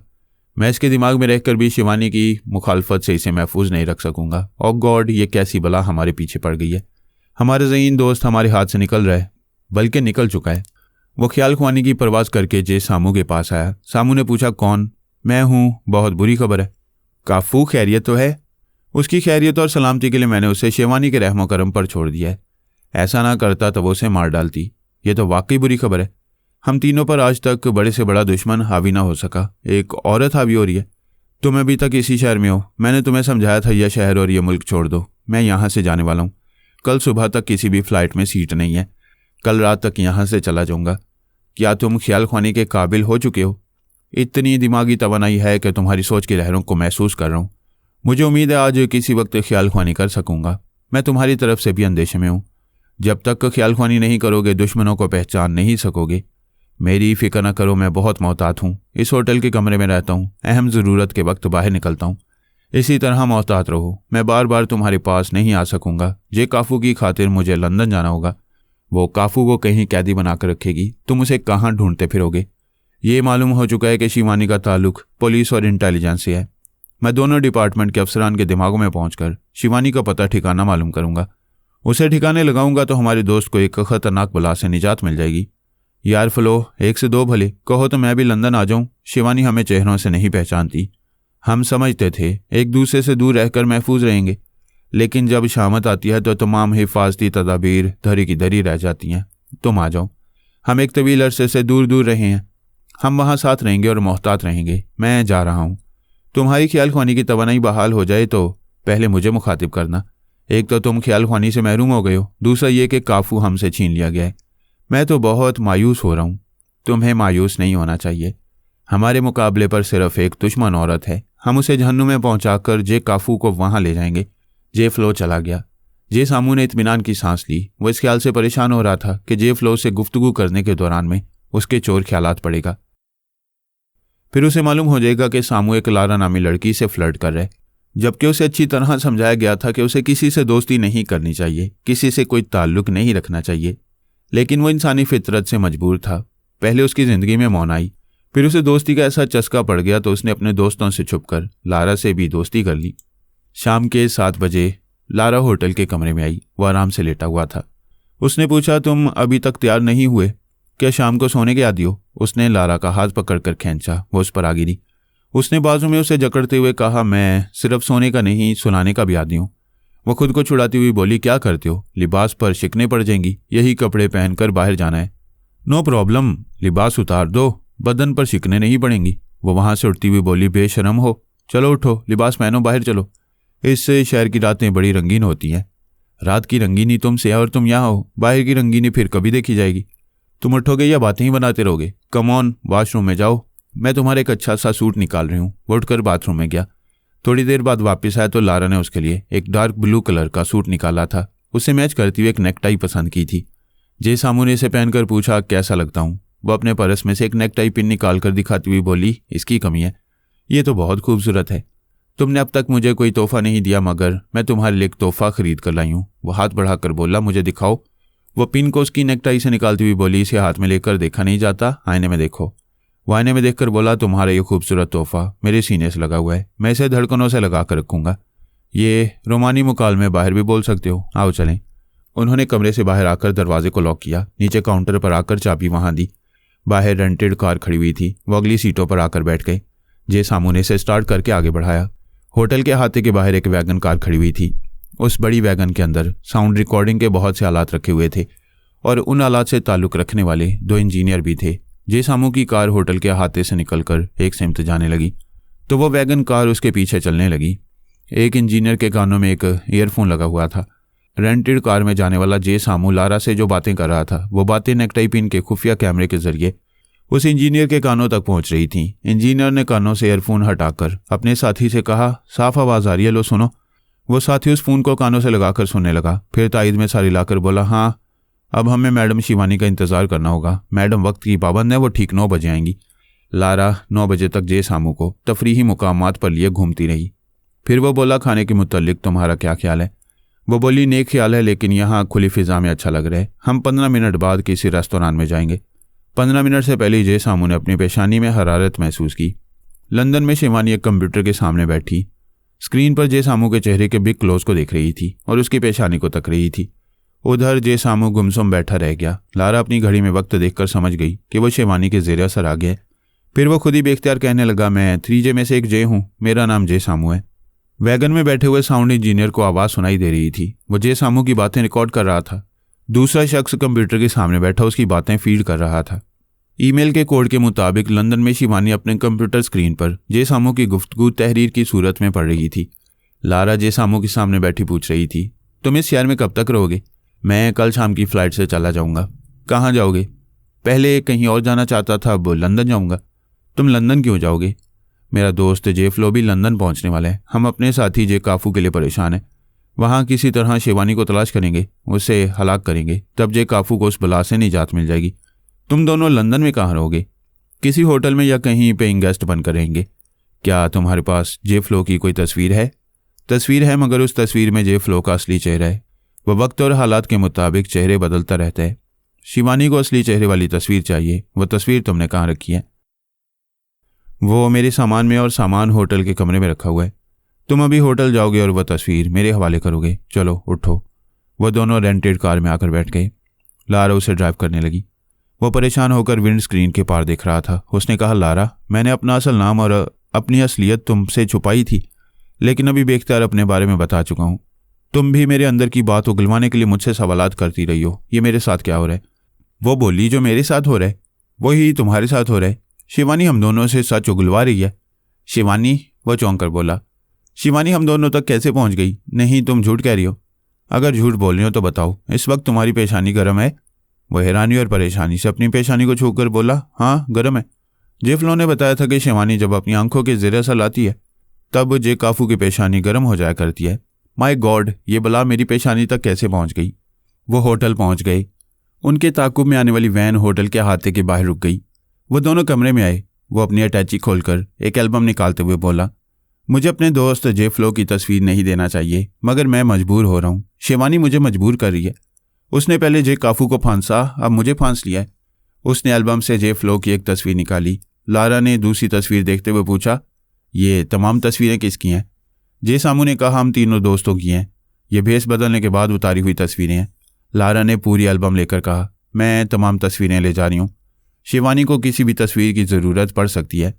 मैं इसके दिमाग में रहकर भी शिवानी की मुखालफत से इसे महफूज नहीं रख सकूंगा। ओ गॉड, ये कैसी बला हमारे पीछे पड़ गई है। हमारे ज़हीन दोस्त हमारे हाथ से निकल रहा है, बल्कि निकल चुका है। वो ख्याल ख्वानी की परवाज करके जे सामू के पास आया। सामू ने पूछा, कौन? मैं हूँ, बहुत बुरी खबर है। काफू खैरियत तो है? उसकी खैरियत और सलामती के लिए मैंने उसे शिवानी के रहमो करम पर छोड़ दिया है। ऐसा ना करता तो वो उसे मार डालती। ये तो वाकई बुरी खबर है। हम तीनों पर आज तक बड़े से बड़ा दुश्मन हावी ना हो सका, एक औरत हावी हो रही है। तुम अभी तक इसी शहर में हो। मैंने तुम्हें समझाया था यह शहर और यह मुल्क छोड़ दो। मैं यहाँ से जाने वाला हूँ। कल सुबह तक किसी भी फ्लाइट में सीट नहीं है। कल रात तक यहाँ से चला जाऊँगा। क्या तुम ख्याल ख्वानी के काबिल हो चुके हो? इतनी दिमागी तवानाई है कि तुम्हारी सोच की लहरों को महसूस कर रहा हूँ। मुझे उम्मीद है आज किसी वक्त ख्याल ख्वानी कर सकूँगा। मैं तुम्हारी तरफ से भी अंदेशे में हूँ। जब तक ख्याल ख्वानी नहीं करोगे दुश्मनों को पहचान नहीं सकोगे। मेरी फिक्र न करो, मैं बहुत मोहतात हूँ। इस होटल के कमरे में रहता हूँ, अहम ज़रूरत के वक्त बाहर निकलता हूँ। इसी तरह मोहतात रहो। मैं बार बार तुम्हारे पास नहीं आ सकूँगा। जे काफू की खातिर मुझे लंदन जाना होगा। वो काफू को कहीं कैदी बनाकर रखेगी। तुम उसे कहाँ ढूंढते फिरोगे? ये मालूम हो चुका है कि शिवानी का ताल्लुक पुलिस और इंटेलिजेंस से है। मैं दोनों डिपार्टमेंट के अफसरान के दिमागों में पहुंचकर शिवानी का पता ठिकाना मालूम करूंगा। उसे ठिकाने लगाऊंगा तो हमारे दोस्त को एक खतरनाक बला से निजात मिल जाएगी। यार फ्लो, एक से दो भले, कहो तो मैं भी लंदन आ जाऊं। शिवानी हमें चेहरों से नहीं पहचानती। हम समझते थे एक दूसरे से दूर रहकर महफूज रहेंगे, लेकिन जब शामत आती है तो तमाम हिफाजती तदाबीर धरी की धरी रह जाती हैं। तुम आ जाओ। हम एक तवील अरसे से दूर दूर रहे हैं। हम वहाँ साथ रहेंगे और मोहतात रहेंगे। मैं जा रहा हूँ। तुम्हारी ख्याल ख्वानी की तवानाई बहाल हो जाए तो पहले मुझे मुखातिब करना। एक तो तुम ख्याल ख्वानी से महरूम हो गए हो, दूसरा ये कि काफू हमसे छीन लिया गया है। मैं तो बहुत मायूस हो रहा हूँ। तुम्हें मायूस नहीं होना चाहिए। हमारे मुकाबले पर सिर्फ एक दुश्मन औरत है। हम उसे जहन्नुम में पहुंचाकर जे काफू को वहां ले जाएंगे। जे फ्लो चला गया। जे सामू ने इत्मीनान की सांस ली। वो इस ख्याल से परेशान हो रहा था कि जे फ्लो से गुफ्तगू करने के दौरान में उसके चोर ख्यालात पड़ेगा। फिर उसे मालूम हो जाएगा कि सामू एक लारा नामी लड़की से फ्लर्ट कर रहे, जबकि उसे अच्छी तरह समझाया गया था कि उसे किसी से दोस्ती नहीं करनी चाहिए, किसी से कोई ताल्लुक नहीं रखना चाहिए। लेकिन वो इंसानी फितरत से मजबूर था। पहले उसकी ज़िंदगी में मौन आई, फिर उसे दोस्ती का ऐसा चस्का पड़ गया तो उसने अपने दोस्तों से छुपकर लारा से भी दोस्ती कर ली। शाम के 7 बजे लारा होटल के कमरे में आई। वो आराम से लेटा हुआ था। उसने पूछा, तुम अभी तक तैयार नहीं हुए? क्या शाम को सोने के आदी हो? उसने लारा का हाथ पकड़कर खींचा। वो उस पर आ गिरी। उसने बाजू में उसे जकड़ते हुए कहा, मैं सिर्फ सोने का नहीं सुनाने का भी आदी हूँ। वो खुद को छुड़ाती हुई बोली, क्या करते हो? लिबास पर शिकने पड़ जाएंगी। यही कपड़े पहनकर बाहर जाना है। नो प्रॉब्लम, लिबास उतार दो, बदन पर शिकने नहीं पड़ेंगी। वो वहां से उठती हुई बोली, बेशरम हो, चलो उठो, लिबास पहनो, बाहर चलो। इससे शहर की रातें बड़ी रंगीन होती हैं। रात की रंगीनी तुमसे है और तुम यहाँ हो। बाहर की रंगीनी फिर कभी देखी जाएगी। तुम उठोगे या बातें ही बनाते रहोगे? कम ऑन, वॉशरूम में जाओ। मैं तुम्हारे एक अच्छा सा सूट निकाल रही हूँ। वो उठकर बाथरूम में गया। थोड़ी देर बाद वापस आया तो लारा ने उसके लिए एक डार्क ब्लू कलर का सूट निकाला था। उसे मैच करती हुई एक नेकटाई पसंद की थी। जे सामू ने इसे पहनकर पूछा, कैसा लगता हूँ? वो अपने पर्स में से एक नेकटाई पिन निकाल कर दिखाती हुई बोली, इसकी कमी है। ये तो बहुत खूबसूरत है। तुमने अब तक मुझे कोई तोहफा नहीं दिया, मगर मैं तुम्हारे लिए एक तोहफा खरीद कर लाई हूँ। वो हाथ बढ़ाकर बोला, मुझे दिखाओ। वो पिन को उसकी नेकटाई से निकालती हुई बोली, इसे हाथ में लेकर देखा नहीं जाता, आईने में देखो। वो आईने में देखकर बोला, तुम्हारा ये खूबसूरत तोहफा मेरे सीने से लगा हुआ है। मैं इसे धड़कनों से लगा कर रखूँगा। ये रोमानी मुकाल में बाहर भी बोल सकते हो। आओ चलें। उन्होंने कमरे से बाहर आकर दरवाजे को लॉक किया। नीचे काउंटर पर आकर चाबी वहां दी। बाहर रेंटेड कार खड़ी हुई थी। वो अगली सीटों पर आकर बैठ गए। जे सामू ने इसे स्टार्ट करके आगे बढ़ाया। होटल के अहाते के बाहर एक वैगन कार खड़ी हुई थी। उस बड़ी वैगन के अंदर साउंड रिकॉर्डिंग के बहुत से आलात रखे हुए थे और उन आलात से ताल्लुक़ रखने वाले 2 इंजीनियर भी थे। जे सामू की कार होटल के अहाते से निकलकर एक सिमत जाने लगी तो वो वैगन कार उसके पीछे चलने लगी। एक इंजीनियर के कानों में एक ईयरफोन लगा हुआ था। रेंटेड कार में जाने वाला जे सामू लारा से जो बातें कर रहा था वो बातें नेकटाई पिन के खुफिया कैमरे के जरिए उस इंजीनियर के कानों तक पहुंच रही थीं। इंजीनियर ने कानों से ईयरफोन हटाकर अपने साथी से कहा, साफ आवाज़ आ रही है, लो सुनो। वो साथी उस फ़ोन को कानों से लगाकर सुनने लगा, फिर तायद में सारी लाकर बोला, हाँ अब हमें मैडम शिवानी का इंतज़ार करना होगा। मैडम वक्त की पाबंद है, वो ठीक 9 बजे आएंगी। लारा 9 बजे तक जे सामू को तफरीही मुकामात पर लिए घूमती रही। फिर वो बोला, खाने के मुतल्लिक तुम्हारा क्या ख्याल है? वो बोली, नेक ख्याल है, लेकिन यहाँ खुली फ़िज़ा में अच्छा लग रहा है। हम 15 मिनट बाद किसी रेस्तोरां में जाएंगे। 15 मिनट से पहले जे सामू ने अपनी पेशानी में हरारत महसूस की। लंदन में शिवानी एक कंप्यूटर के सामने बैठी स्क्रीन पर जे सामू के चेहरे के बिग क्लोज को देख रही थी और उसकी पेशानी को तक रही थी। उधर जे सामू गुमसुम बैठा रह गया। लारा अपनी घड़ी में वक्त देखकर समझ गई कि वो शिवानी के ज़ेर असर आ गया। फिर वो खुद ही बेख्तियार कहने लगा, मैं 3J में से एक जे हूँ, मेरा नाम जे सामू है। वैगन में बैठे हुए साउंड इंजीनियर को आवाज़ सुनाई दे रही थी। वो जे सामू की बातें रिकॉर्ड कर रहा था। दूसरा शख्स कंप्यूटर के सामने बैठा उसकी बातें फीड कर रहा था। ईमेल के कोड के मुताबिक लंदन में शिवानी अपने कंप्यूटर स्क्रीन पर जे सामू की गुफ्तगू तहरीर की सूरत में पढ़ रही थी। लारा जे सामू के सामने बैठी पूछ रही थी, तुम इस शहर में कब तक रहोगे? मैं कल शाम की फ़्लाइट से चला जाऊँगा। कहाँ जाओगे? पहले कहीं और जाना चाहता था, अब लंदन जाऊँगा। तुम लंदन क्यों जाओगे? मेरा दोस्त जे फ्लो भी लंदन पहुँचने वाला है। हम अपने साथी जे काफू के लिए परेशान हैं। वहाँ किसी तरह शिवानी को तलाश करेंगे, उसे हलाक करेंगे, तब जे काफू को उस बला से निजात मिल जाएगी। तुम दोनों लंदन में कहाँ रहोगे? किसी होटल में या कहीं पेइंग गेस्ट बनकर रहेंगे। क्या तुम्हारे पास जे फ्लो की कोई तस्वीर है? तस्वीर है, मगर उस तस्वीर में जे फ्लो का असली चेहरा है। वह वक्त और हालात के मुताबिक चेहरे बदलता रहता है। शिवानी को असली चेहरे वाली तस्वीर चाहिए। वह तस्वीर तुमने कहाँ रखी है? वो मेरे सामान में, और सामान होटल के कमरे में रखा हुआ है। तुम अभी होटल जाओगे और वह तस्वीर मेरे हवाले करोगे। चलो उठो। वह दोनों रेंटेड कार में आकर बैठ गए। लारा उसे ड्राइव करने लगी। वह परेशान होकर विंड स्क्रीन के पार देख रहा था। उसने कहा, लारा, मैंने अपना असल नाम और अपनी असलियत तुमसे छुपाई थी, लेकिन अभी बेख्तियार अपने बारे में बता चुका हूँ। तुम भी मेरे अंदर की बात उगलवाने के लिए मुझसे सवालात करती रही हो। ये मेरे साथ क्या हो रहा है? वो बोली, जो मेरे साथ हो रहा है वही तुम्हारे साथ हो रहा है। शिवानी हम दोनों से सच उगलवा रही है। शिवानी? वह चौंक कर बोला। शिवानी हम दोनों तक कैसे पहुंच गई? नहीं, तुम झूठ कह रही हो। अगर झूठ बोल रही हो तो बताओ, इस वक्त तुम्हारी पेशानी गर्म है? वह हैरानी और परेशानी से अपनी पेशानी को छूकर बोला, हाँ गर्म है। जे फ्लो ने बताया था कि शिवानी जब अपनी आंखों के ज़ेर असर लाती है तब जे काफू की पेशानी गर्म हो जाया करती है। माय गॉड, ये बला मेरी पेशानी तक कैसे पहुंच गई? वो होटल पहुंच गए। उनके ताकुब में आने वाली वैन होटल के अहाते के बाहर रुक गई। वो दोनों कमरे में आए। वो अपनी अटैची खोलकर एक एल्बम निकालते हुए बोला, मुझे अपने दोस्त जे फ्लो की तस्वीर नहीं देना चाहिए, मगर मैं मजबूर हो रहा हूँ। शिवानी मुझे मजबूर कर रही है। उसने पहले जे काफू को फांसा, अब मुझे फांस लिया है। उसने एल्बम से जे फ्लो की एक तस्वीर निकाली। लारा ने दूसरी तस्वीर देखते हुए पूछा, ये तमाम तस्वीरें किसकी हैं? जे सामू ने कहा, हम तीनों दोस्तों की हैं। ये भेस बदलने के बाद उतारी हुई तस्वीरें हैं। लारा ने पूरी एल्बम लेकर कहा, मैं तमाम तस्वीरें ले जा रही हूँ। शिवानी को किसी भी तस्वीर की ज़रूरत पड़ सकती है।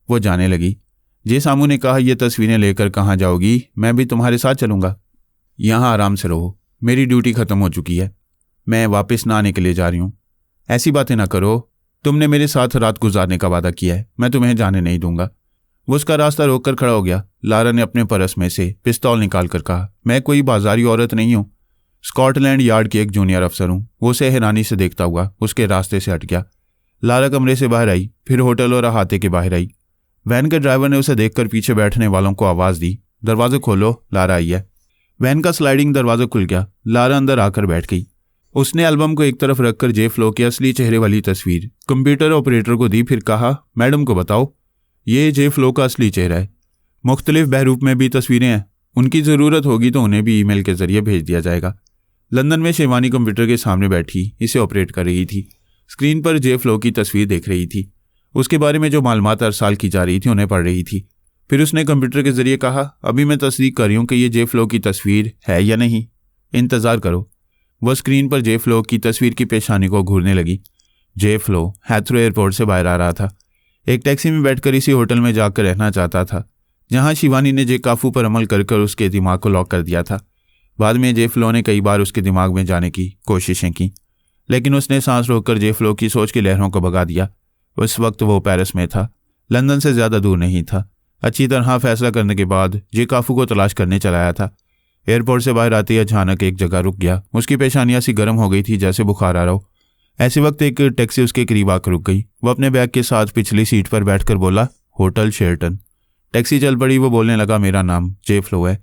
वो जाने लगी। जे सामू ने कहा, ये तस्वीरें लेकर कहाँ जाओगी? मैं भी तुम्हारे साथ चलूँगा। यहाँ आराम से रहो, मेरी ड्यूटी ख़त्म हो चुकी है। मैं वापस ना आने के लिए जा रही हूँ। ऐसी बातें ना करो, तुमने मेरे साथ रात गुजारने का वादा किया है, मैं तुम्हें जाने नहीं दूंगा। वो उसका रास्ता रोककर खड़ा हो गया। लारा ने अपने पर्स में से पिस्तौल निकाल कर कहा, मैं कोई बाजारी औरत नहीं हूँ, स्कॉटलैंड यार्ड की एक जूनियर अफसर हूँ। वो उसे हैरानी से देखता हुआ उसके रास्ते से हट गया। लारा कमरे से बाहर आई, फिर होटल और अहाते के बाहर आई। वैन के ड्राइवर ने उसे देखकर पीछे बैठने वालों को आवाज़ दी, दरवाज़ा खोलो, लारा आई है। वैन का स्लाइडिंग दरवाज़ा खुल गया। लारा अंदर आकर बैठ गई। उसने एल्बम को एक तरफ रखकर जे फ्लो की असली चेहरे वाली तस्वीर कंप्यूटर ऑपरेटर को दी, फिर कहा, मैडम को बताओ, ये जे फ्लो का असली चेहरा है। मुख्तलिफ बहरूप में भी तस्वीरें हैं, उनकी ज़रूरत होगी तो उन्हें भी ईमेल के ज़रिए भेज दिया जाएगा। लंदन में शिवानी कंप्यूटर के सामने बैठी इसे ऑपरेट कर रही थी। स्क्रीन पर जे फ्लो की तस्वीर देख रही थी। उसके बारे में जो मालूमात अरसाल की जा रही थी उन्हें पढ़ रही थी। फिर उसने कंप्यूटर के ज़रिए कहा, अभी मैं तस्दीक कर रही हूँ कि ये जे फ्लो की तस्वीर है या नहीं, इंतज़ार करो। वह स्क्रीन पर जे फ्लो की तस्वीर की पेशानी को घूरने लगी। जे फ्लो हैथरो एयरपोर्ट से बाहर आ रहा था। एक टैक्सी में बैठकर इसी होटल में जाकर रहना चाहता था जहां शिवानी ने जे काफू पर अमल कर उसके दिमाग को लॉक कर दिया था। बाद में जे फ्लो ने कई बार उसके दिमाग में जाने की कोशिशें की, लेकिन उसने सांस रोककर जे फ्लो की सोच की लहरों को भगा दिया। उस वक्त वो पेरिस में था, लंदन से ज़्यादा दूर नहीं था। अच्छी तरह फैसला करने के बाद जे काफू को तलाश करने चलाया था। एयरपोर्ट से बाहर आते ही अचानक एक जगह रुक गया। उसकी पेशानी ऐसी गर्म हो गई थी जैसे बुखार आ रहा हो। ऐसे वक्त एक टैक्सी उसके करीब आकर रुक गई। वो अपने बैग के साथ पिछली सीट पर बैठकर बोला, होटल शेरटन। टैक्सी चल पड़ी। वो बोलने लगा, मेरा नाम जे फ्लो है।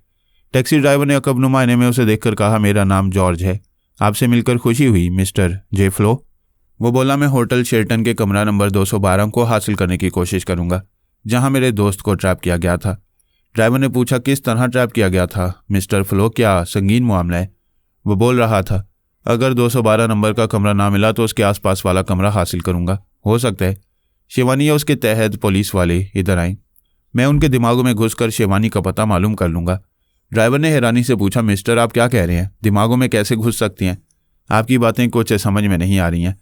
टैक्सी ड्राइवर ने अकबनुमा आईने में उसे देखकर कहा, मेरा नाम जॉर्ज है। आपसे मिलकर खुशी हुई मिस्टर जे फ्लो। वो बोला, मैं होटल शेरटन के कमरा नंबर 212 को हासिल करने की कोशिश करूंगा, जहां मेरे दोस्त को ट्रैप किया गया था। ड्राइवर ने पूछा, किस तरह ट्रैप किया गया था मिस्टर फ्लो, क्या संगीन मामला है? वो बोल रहा था, अगर 212 नंबर का कमरा ना मिला तो उसके आसपास वाला कमरा हासिल करूंगा। हो सकता है शिवानी या उसके तहत पुलिस वाले इधर आए, मैं उनके दिमागों में घुसकर शिवानी का पता मालूम कर लूंगा। ड्राइवर ने हैरानी से पूछा, मिस्टर आप क्या कह रहे हैं? दिमागों में कैसे घुस सकती हैं? आपकी बातें कुछ समझ में नहीं आ रही हैं।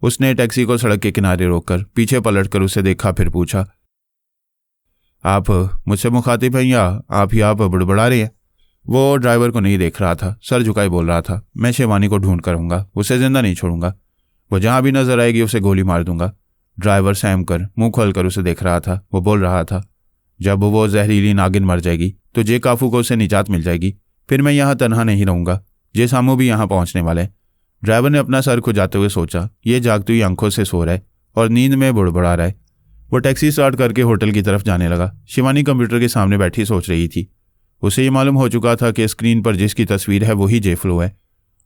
उसने टैक्सी को सड़क के किनारे रोककर पीछे पलटकर उसे देखा, फिर पूछा, आप मुझसे मुखातिब हैं या आप ही आप बड़बड़ा रहे हैं? वो ड्राइवर को नहीं देख रहा था, सर झुकाए बोल रहा था, मैं शिवानी को ढूंढ कर आऊंगा, उसे जिंदा नहीं छोड़ूंगा। वो जहां भी नजर आएगी उसे गोली मार दूंगा। ड्राइवर सहम कर मुंह खोलकर उसे देख रहा था। वो बोल रहा था, जब वो जहरीली नागिन मर जाएगी तो जे काफू को उसे निजात मिल जाएगी, फिर मैं यहाँ तनहा नहीं रहूंगा। जे सामू भी यहाँ पहुंचने वाले हैं। ड्राइवर ने अपना सर खुजाते हुए सोचा, ये जागती हुई आंखों से सो रहा है और नींद में बुड़बुड़ा रहा है। वो टैक्सी स्टार्ट करके होटल की तरफ जाने लगा। शिवानी कंप्यूटर के सामने बैठी सोच रही थी। उसे ये मालूम हो चुका था कि स्क्रीन पर जिसकी तस्वीर है वही जे फ्लो है,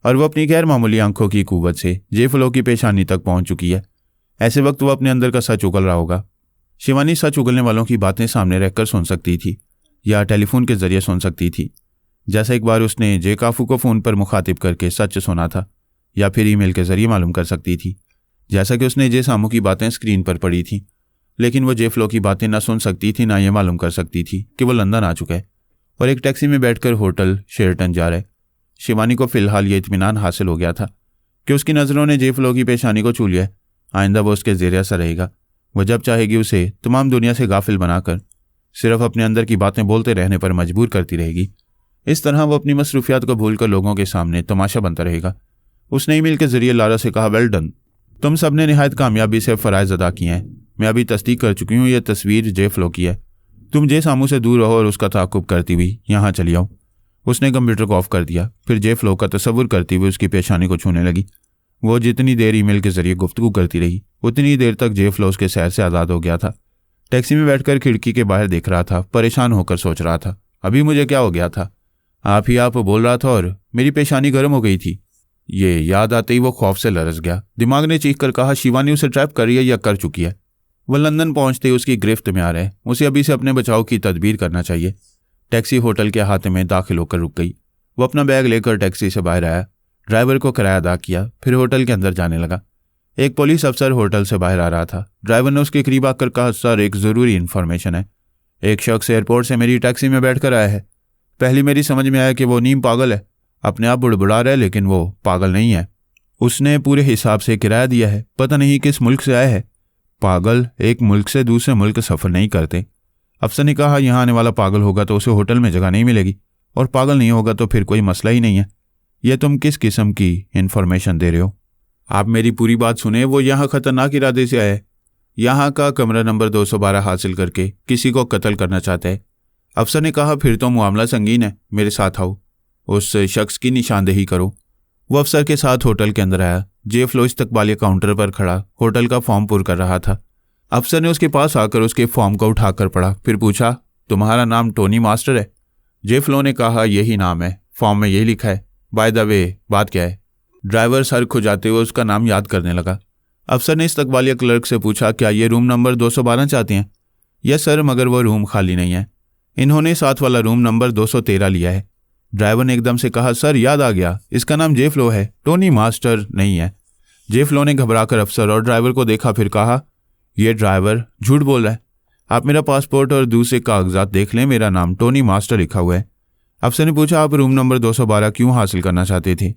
और वो अपनी गैर मामूली आंखों की कुव्वत से जे फ्लो की पेशानी तक पहुंच चुकी है। ऐसे वक्त वो अपने अंदर का सच उगल रहा होगा। शिवानी सच उगलने वालों की बातें सामने रहकर सुन सकती थी या टेलीफोन के जरिए सुन सकती थी, जैसा एक बार उसने जे काफू को फ़ोन पर मुखातिब करके सच सुना था, या फिर ईमेल के जरिए मालूम कर सकती थी, जैसा कि उसने जे सामू की बातें स्क्रीन पर पढ़ी थी। लेकिन वो जे फ्लो की बातें ना सुन सकती थी, ना ये मालूम कर सकती थी कि वो लंदन आ चुका है और एक टैक्सी में बैठकर होटल शेरटन जा रहा है। शिवानी को फिलहाल ये इत्मीनान हासिल हो गया था कि उसकी नज़रों ने जे फ्लो की पेशानी को छू लिया है। आइंदा वो उसके ज़ेर असर रहेगा। वो जब चाहेगी उसे तमाम दुनिया से गाफिल बनाकर सिर्फ अपने अंदर की बातें बोलते रहने पर मजबूर करती रहेगी। इस तरह वो अपनी मसरूफियात को भूलकर लोगों के सामने तमाशा बनता रहेगा। उसने ईमेल के जरिए लारा से कहा, वेल डन, तुम सब ने निहायत कामयाबी से फ़राइज़ अदा किए हैं। मैं अभी तस्दीक कर चुकी हूँ, ये तस्वीर जे फ्लो की है। तुम जे सामू से दूर रहो और उसका ताक़ुब करती हुई यहाँ चली आओ। उसने कंप्यूटर को ऑफ कर दिया, फिर जे फ्लो का तस्वुर करती हुई उसकी पेशानी को छूने लगी। वो जितनी देर ईमेल के जरिए गुफ्तगू करती रही, उतनी देर तक जे फ्लो उसके सैर से आज़ाद हो गया था। टैक्सी में बैठकर खिड़की के बाहर देख रहा था, परेशान होकर सोच रहा था, अभी मुझे क्या हो गया था? आप ही आप बोल रहा था और मेरी पेशानी गर्म हो गई थी। ये याद आते ही वो खौफ से लरस गया। दिमाग ने चीख कर कहा, शिवानी उसे ट्रैप कर रही है या कर चुकी है। वह लंदन पहुंचते ही उसकी गिरफ्त में आ रहे, उसे अभी से अपने बचाव की तदबीर करना चाहिए। टैक्सी होटल के हाथ में दाखिल होकर रुक गई। वो अपना बैग लेकर टैक्सी से बाहर आया, ड्राइवर को किराया अदा किया, फिर होटल के अंदर जाने लगा। एक पुलिस अफसर होटल से बाहर आ रहा था। ड्राइवर ने उसके करीब आकर कहा, सर एक ज़रूरी इन्फॉर्मेशन है। एक शख्स एयरपोर्ट से मेरी टैक्सी में बैठकर आया है। पहली मेरी समझ में आया कि वो नीम पागल है, अपने आप बुड़बुड़ा रहा है, लेकिन वो पागल नहीं है। उसने पूरे हिसाब से किराया दिया है, पता नहीं किस मुल्क से आया है। पागल एक मुल्क से दूसरे मुल्क सफ़र नहीं करते। अफसर ने कहा, यहाँ आने वाला पागल होगा तो उसे होटल में जगह नहीं मिलेगी, और पागल नहीं होगा तो फिर कोई मसला ही नहीं है। यह तुम किस किस्म की इन्फॉर्मेशन दे रहे हो? आप मेरी पूरी बात सुने। वो यहाँ खतरनाक इरादे से आया है। यहाँ का कमरा नंबर 212 हासिल करके किसी को कत्ल करना चाहता है। अफसर ने कहा, फिर तो मामला संगीन है, मेरे साथ आओ, उस शख्स की निशानदेही करो। वो अफसर के साथ होटल के अंदर आया। जे फ्लो इस्तकबालिया काउंटर पर खड़ा होटल का फॉर्म पुर कर रहा था। अफसर ने उसके पास आकर उसके फॉर्म को उठाकर पढ़ा, फिर पूछा, तुम्हारा नाम टोनी मास्टर है? जे फ्लो ने कहा, यही नाम है, फॉर्म में यही लिखा है। बाय द वे, बात क्या है? ड्राइवर सर खुजाते हुए उसका नाम याद करने लगा। अफसर ने इस्तकबालिया क्लर्क से पूछा, क्या ये रूम नंबर 212 चाहते हैं? यस सर, मगर वो रूम खाली नहीं है। इन्होंने साथ वाला रूम नंबर 213 लिया है। ड्राइवर ने एकदम से कहा, सर याद आ गया, इसका नाम जे फ्लो है, टोनी मास्टर नहीं है। जे फ्लो ने घबराकर अफसर और ड्राइवर को देखा, फिर कहा, यह ड्राइवर झूठ बोल रहा है। आप मेरा पासपोर्ट और दूसरे कागजात देख लें, मेरा नाम टोनी मास्टर लिखा हुआ है। अफसर ने पूछा, आप रूम नंबर 212 क्यों हासिल करना चाहते थे?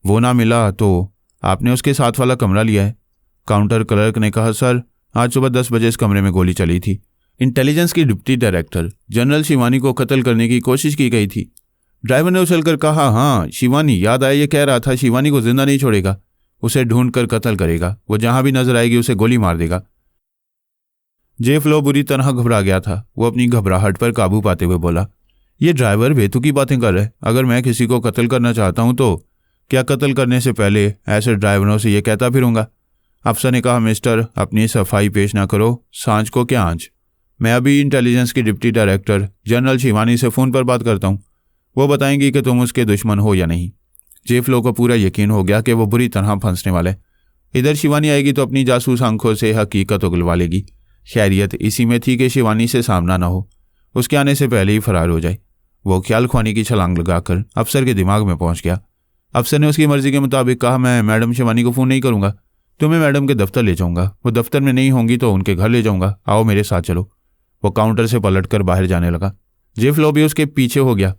वो ना मिला तो आपने उसके साथ वाला कमरा लिया है। काउंटर क्लर्क ने कहा, सर आज सुबह 10 बजे इस कमरे में गोली चली थी। इंटेलिजेंस की डिप्टी डायरेक्टर जनरल शिवानी को कत्ल करने की कोशिश की गई थी। ड्राइवर ने उछलकर कहा, हाँ शिवानी, याद आया, ये कह रहा था शिवानी को जिंदा नहीं छोड़ेगा, उसे ढूंढकर कत्ल करेगा, वो जहां भी नजर आएगी उसे गोली मार देगा। जे फ्लो बुरी तरह घबरा गया था। वो अपनी घबराहट पर काबू पाते हुए बोला, ये ड्राइवर बेतुकी बातें कर रहे। अगर मैं किसी को कत्ल करना चाहता हूं तो क्या कत्ल करने से पहले ऐसे ड्राइवरों से ये कहता फिरूंगा? अफसर ने कहा, मिस्टर, अपनी सफाई पेश ना करो, सांझ को क्या आंच। मैं अभी इंटेलिजेंस की डिप्टी डायरेक्टर जनरल शिवानी से फ़ोन पर बात करता हूँ, वो बताएंगी कि तुम उसके दुश्मन हो या नहीं। जे फ्लो को पूरा यकीन हो गया कि वो बुरी तरह फंसने वाले। इधर शिवानी आएगी तो अपनी जासूस आंखों से हकीकत उगलवा लेगी। खैरियत इसी में थी कि शिवानी से सामना न हो, उसके आने से पहले ही फरार हो जाए। वो ख्याल ख्वानी की छलांग लगाकर अफसर के दिमाग में पहुंच गया। अफसर ने उसकी मर्जी के मुताबिक कहा, मैं मैडम शिवानी को फ़ोन नहीं करूंगा, तुम्हें मैडम के दफ्तर ले जाऊंगा, वो दफ्तर में नहीं होंगी तो उनके घर ले जाऊंगा, आओ मेरे साथ चलो। वो काउंटर से पलटकर बाहर जाने लगा। जे फ्लो भी उसके पीछे हो गया।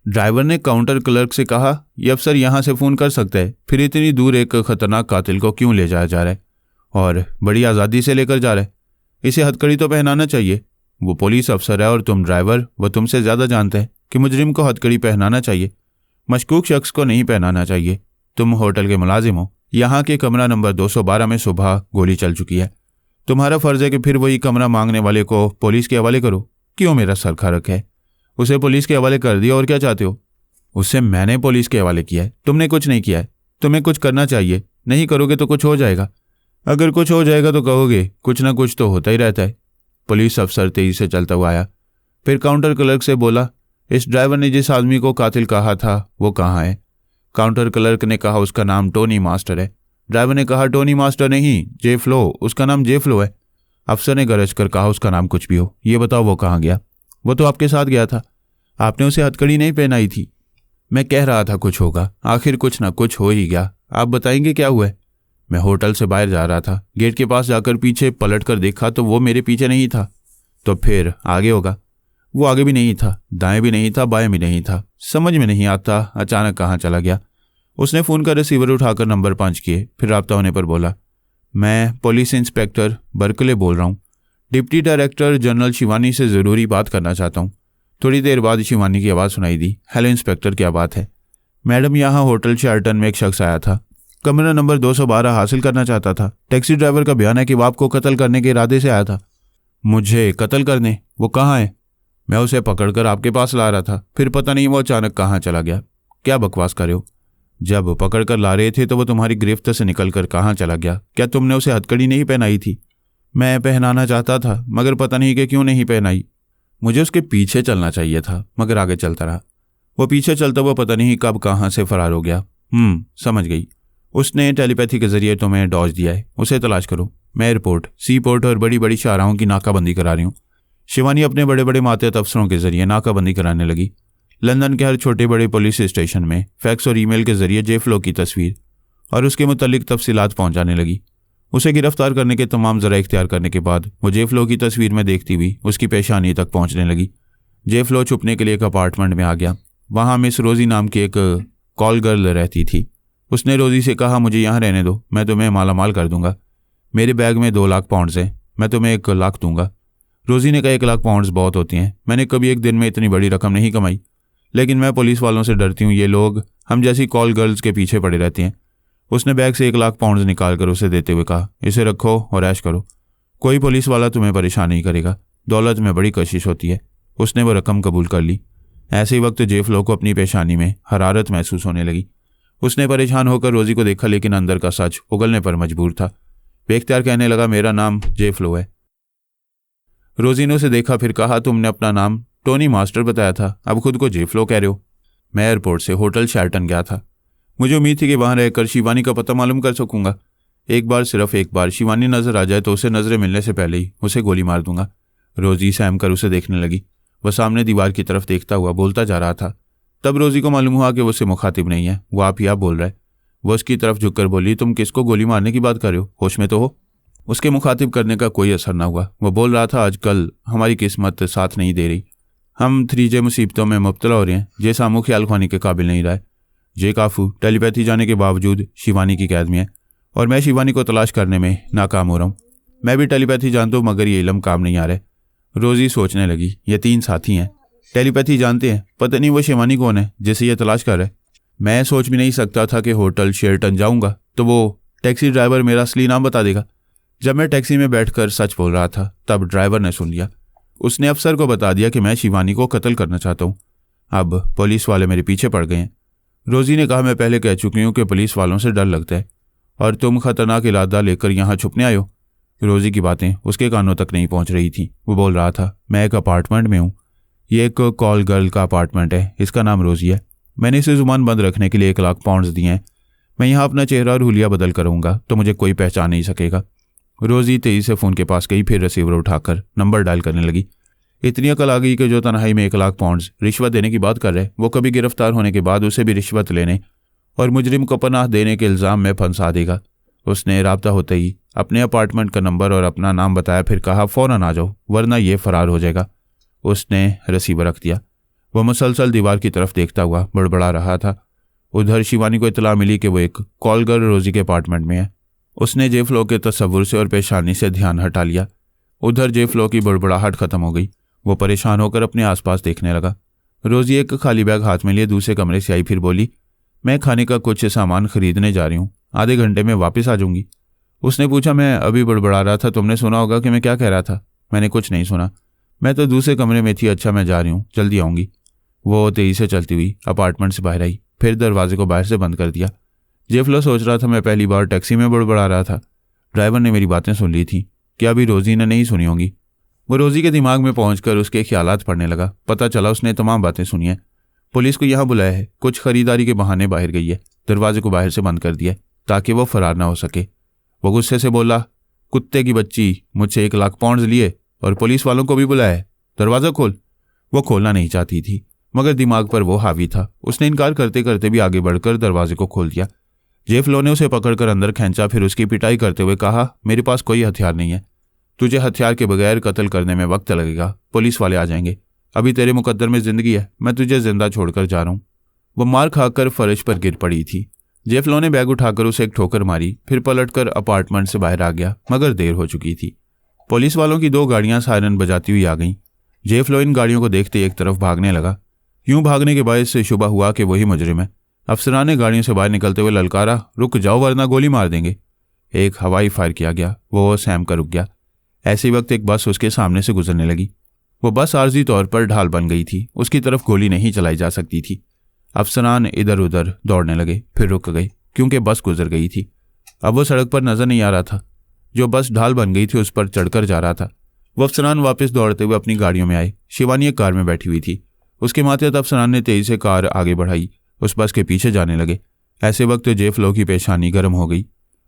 ड्राइवर ने काउंटर क्लर्क से कहा, यह अफसर यहाँ से फ़ोन कर सकता है, फिर इतनी दूर एक खतरनाक कातिल को क्यों ले जाया जा रहा है, और बड़ी आज़ादी से लेकर जा रहा है, इसे हथकड़ी तो पहनाना चाहिए। वो पुलिस अफसर है और तुम ड्राइवर, वो तुमसे ज़्यादा जानते हैं कि मुजरिम को हथकड़ी पहनाना चाहिए, मशकूक शख्स को नहीं पहनाना चाहिए। तुम होटल के मुलाजिम हो, यहाँ के कमरा नंबर 212 में सुबह गोली चल चुकी है। तुम्हारा फ़र्ज़ है कि फिर वही कमरा मांगने वाले को पुलिस के हवाले करो। क्यों मेरा सर खरक है? उसे पुलिस के हवाले कर दिया और क्या चाहते हो? उससे मैंने पुलिस के हवाले किया है, तुमने कुछ नहीं किया है। तुम्हें कुछ करना चाहिए, नहीं करोगे तो कुछ हो जाएगा। अगर कुछ हो जाएगा तो कहोगे, कुछ ना कुछ तो होता ही रहता है। पुलिस अफसर तेजी से चलता हुआ आया, फिर काउंटर क्लर्क से बोला, इस ड्राइवर ने जिस आदमी को कातिल कहा था वो कहाँ है? काउंटर क्लर्क ने कहा, उसका नाम टोनी मास्टर है। ड्राइवर ने कहा, टोनी मास्टर नहीं, जे फ्लो, उसका नाम जे फ्लो है। अफसर ने गरज कर कहा, उसका नाम कुछ भी हो, ये बताओ वो कहाँ गया? वो तो आपके साथ गया था, आपने उसे हथकड़ी नहीं पहनाई थी। मैं कह रहा था कुछ होगा, आखिर कुछ ना कुछ हो ही गया। आप बताएंगे क्या हुआ है? मैं होटल से बाहर जा रहा था, गेट के पास जाकर पीछे पलट कर देखा तो वो मेरे पीछे नहीं था। तो फिर आगे होगा? वो आगे भी नहीं था, दाएं भी नहीं था, बाएं भी नहीं था, समझ में नहीं आता अचानक कहाँ चला गया। उसने फ़ोन का रिसीवर उठाकर नंबर 5 किए, फिर राब्ता होने पर बोला, मैं पुलिस इंस्पेक्टर बर्कले बोल रहा हूँ, डिप्टी डायरेक्टर जनरल शिवानी से ज़रूरी बात करना चाहता हूँ। थोड़ी देर बाद शिवानी की आवाज़ सुनाई दी, हेलो इंस्पेक्टर, क्या बात है? मैडम, यहाँ होटल शेरटन में एक शख्स आया था, कमरा नंबर 212 हासिल करना चाहता था। टैक्सी ड्राइवर का बयान है कि वो आपको कत्ल करने के इरादे से आया था। मुझे कत्ल करने? वो कहाँ है? मैं उसे पकड़कर आपके पास ला रहा था, फिर पता नहीं वो अचानक कहाँ चला गया। क्या बकवास कर रहे हो? जब पकड़कर ला रहे थे तो वो तुम्हारी गिरफ्त से निकलकर कहाँ चला गया? क्या तुमने उसे हथकड़ी नहीं पहनाई थी? मैं पहनाना चाहता था, मगर पता नहीं कि क्यों नहीं पहनाई। मुझे उसके पीछे चलना चाहिए था, मगर आगे चलता रहा। वो पीछे चलता हुआ पता नहीं कब कहाँ से फरार हो गया। समझ गई, उसने टेलीपैथी के जरिए तुम्हें डॉज दिया है, उसे तलाश करो। मैं एयरपोर्ट, सी पोर्ट और बड़ी बड़ी शाहराहों की नाकाबंदी करा रही हूँ। शिवानी अपने बड़े बड़े मातहत अफसरों के जरिए नाकाबंदी कराने लगी। लंदन के हर छोटे बड़े पुलिस स्टेशन में फैक्स और ईमेल के जरिए जे फ्लो की तस्वीर और उसके मुतल्लिक तफसीलात पहुंचाने लगी। उसे गिरफ्तार करने के तमाम जरा इख्तियार करने के बाद वो जे फ्लो की तस्वीर में देखती हुई उसकी पेशानी तक पहुंचने लगी। जे फ्लो छुपने के लिए एक अपार्टमेंट में आ गया। वहाँ मिस रोजी नाम की एक कॉल गर्ल रहती थी। उसने रोजी से कहा, मुझे यहाँ रहने दो, मैं तुम्हें मालामाल कर दूंगा। मेरे बैग में 2 लाख पाउंड्स हैं, मैं तुम्हें 1 लाख दूंगा। रोजी ने कहा, 1 लाख पाउंड्स बहुत होती हैं, मैंने कभी एक दिन में इतनी बड़ी रकम नहीं कमाई, लेकिन मैं पुलिस वालों से डरती हूँ, ये लोग हम जैसी कॉल गर्ल्स के पीछे पड़े रहते हैं। उसने बैग से 1 लाख पाउंड्स निकाल कर उसे देते हुए कहा, इसे रखो और ऐश करो, कोई पुलिस वाला तुम्हें परेशान नहीं करेगा, दौलत में बड़ी कशिश होती है। उसने वो रकम कबूल कर ली। ऐसे ही वक्त जे फ्लो को अपनी पेशानी में हरारत महसूस होने लगी। उसने परेशान होकर रोजी को देखा, लेकिन अंदर का सच उगलने पर मजबूर था। बेख्तियार कहने लगा, मेरा नाम जे फ्लो है। रोजी ने उसे देखा, फिर कहा, तुमने अपना नाम टोनी मास्टर बताया था, अब खुद को जे फ्लो कह रहे हो। मैं एयरपोर्ट से होटल शेरटन गया था, मुझे उम्मीद थी कि वहाँ रहकर शिवानी का पता मालूम कर सकूंगा। एक बार, सिर्फ एक बार शिवानी नजर आ जाए तो उसे नजरें मिलने से पहले ही उसे गोली मार दूंगा। रोजी सहम कर उसे देखने लगी। वह सामने दीवार की तरफ देखता हुआ बोलता जा रहा था। तब रोजी को मालूम हुआ कि वो उससे मुखातिब नहीं है, वो आप ही आप बोल रहा है। वो उसकी तरफ झुककर बोली, तुम किसको गोली मारने की बात कर रहे हो, होश में तो हो? उसके मुखातिब करने का कोई असर ना हुआ। वो बोल रहा था, आजकल हमारी किस्मत साथ नहीं दे रही, हम 3J मुसीबतों में मुब्तला हो रहे हैं। जे सामू ख्याल ख्वानी के काबिल नहीं रहा है। जे काफू टेलीपैथी जाने के बावजूद शिवानी की कैद में है और मैं शिवानी को तलाश करने में नाकाम हो रहा हूँ। मैं भी टेलीपैथी जानता हूँ, मगर ये इल्म काम नहीं आ रहा है। रोजी सोचने लगी, ये 3 साथी हैं, टेलीपैथी जानते हैं? पता नहीं वो शिवानी कौन है जिसे ये तलाश कर रहा है। मैं सोच भी नहीं सकता था कि होटल शेरटन जाऊंगा तो वो टैक्सी ड्राइवर मेरा असली नाम बता देगा। जब मैं टैक्सी में बैठकर सच बोल रहा था तब ड्राइवर ने सुन लिया। उसने अफसर को बता दिया कि मैं शिवानी को कत्ल करना चाहता हूँ। अब पुलिस वाले मेरे पीछे पड़ गए हैं। रोजी ने कहा, मैं पहले कह चुकी हूँ कि पुलिस वालों से डर लगता है और तुम खतरनाक इरादा लेकर यहाँ छुपने आए हो। रोजी की बातें उसके कानों तक नहीं पहुँच रही थी। वो बोल रहा था, मैं एक अपार्टमेंट में हूँ। ये एक कॉल गर्ल का अपार्टमेंट है। इसका नाम रोजी है। मैंने इसे जुबान बंद रखने के लिए 1 लाख पाउंड्स दिए हैं। मैं यहाँ अपना चेहरा और हुलिया बदल करूँगा तो मुझे कोई पहचान नहीं सकेगा। रोजी तेजी से फ़ोन के पास गई, फिर रिसीवर उठाकर नंबर डायल करने लगी। इतनी अकल आ गई कि जो तन्हाई में 1 लाख पाउंड्स रिश्वत देने की बात कर रहे वो कभी गिरफ्तार होने के बाद उसे भी रिश्वत लेने और मुजरिम को पनाह देने के इल्ज़ाम में फंसा देगा। उसने राब्ता होते ही अपने अपार्टमेंट का नंबर और अपना नाम बताया, फिर कहा, फ़ौरन आ जाओ वरना ये फरार हो जाएगा। उसने रिसीवर रख दिया। वह मुसलसल दीवार की तरफ देखता हुआ बड़बड़ा रहा था। उधर शिवानी को इतला मिली कि वो एक कॉल गर्ल रोजी के अपार्टमेंट में है। उसने जेफ्लो के तस्वुर से और पेशानी से ध्यान हटा लिया। उधर जेफ्लो की बड़बड़ाहट खत्म हो गई। वो परेशान होकर अपने आसपास देखने लगा। रोजी एक खाली बैग हाथ में लिए दूसरे कमरे से आई, फिर बोली, मैं खाने का कुछ सामान खरीदने जा रही हूँ, आधे घंटे में वापस आ जाऊंगी। उसने पूछा, मैं अभी बड़बड़ा रहा था, तुमने सुना होगा कि मैं क्या कह रहा था? मैंने कुछ नहीं सुना, मैं तो दूसरे कमरे में थी। अच्छा मैं जा रही हूँ, जल्दी आऊँगी। वो तेजी से चलती हुई अपार्टमेंट से बाहर आई, फिर दरवाजे को बाहर से बंद कर दिया। जेफ्लो सोच रहा था, मैं पहली बार टैक्सी में बड़बड़ा रहा था। ड्राइवर ने मेरी बातें सुन ली थी, क्या अभी रोजी ने नहीं सुनी होंगी? वो रोजी के दिमाग में पहुंचकर उसके ख्यालात पड़ने लगा। पता चला उसने तमाम बातें सुनी हैं। पुलिस को यहाँ बुलाया है, कुछ खरीदारी के बहाने बाहर गई है, दरवाजे को बाहर से बंद कर दिया ताकि वो फरार ना हो सके। वो गुस्से से बोला, कुत्ते की बच्ची, मुझसे 1 लाख पाउंड्स लिए और पुलिस वालों को भी बुलाया है, दरवाज़ा खोल। वो खोलना नहीं चाहती थी मगर दिमाग पर वो हावी था। उसने इनकार करते करते भी आगे बढ़कर दरवाजे को खोल दिया। जेफ्लो ने उसे पकड़कर अंदर खींचा, फिर उसकी पिटाई करते हुए कहा, मेरे पास कोई हथियार नहीं है, तुझे हथियार के बगैर कत्ल करने में वक्त लगेगा, पुलिस वाले आ जाएंगे, अभी तेरे मुकद्दर में जिंदगी है, मैं तुझे जिंदा छोड़कर जा रहा हूँ। वो मार खाकर फर्श पर गिर पड़ी थी। जेफ्लो ने बैग उठाकर उसे एक ठोकर मारी, फिर पलटकर अपार्टमेंट से बाहर आ गया मगर देर हो चुकी थी। पुलिस वालों की 2 गाड़ियां सायरन बजाती हुई आ गईं। जेफ्लो इन गाड़ियों को देखते एक तरफ भागने लगा। यूं भागने के बायस से शुबा हुआ कि वही मुजरिम है। अफसरान ने गाड़ियों से बाहर निकलते हुए ललकारा, रुक जाओ वरना गोली मार देंगे। एक हवाई फायर किया गया, वो सहम कर रुक गया। ऐसे वक्त एक बस उसके सामने से गुजरने लगी। वो बस आर्जी तौर पर ढाल बन गई थी, उसकी तरफ गोली नहीं चलाई जा सकती थी। अफसरान इधर उधर दौड़ने लगे, फिर रुक गए क्योंकि बस गुजर गई थी। अब वो सड़क पर नजर नहीं आ रहा था। जो बस ढाल बन गई थी उस पर चढ़कर जा रहा था। वो अफसरान वापस दौड़ते हुए अपनी गाड़ियों में आए। शिवानी एक कार में बैठी हुई थी। उसके मातहत अफसरान ने तेजी से कार आगे बढ़ाई, उस बस के पीछे जाने लगे। ऐसे वक्त जेफ्लो की पेशानी गर्म हो गई।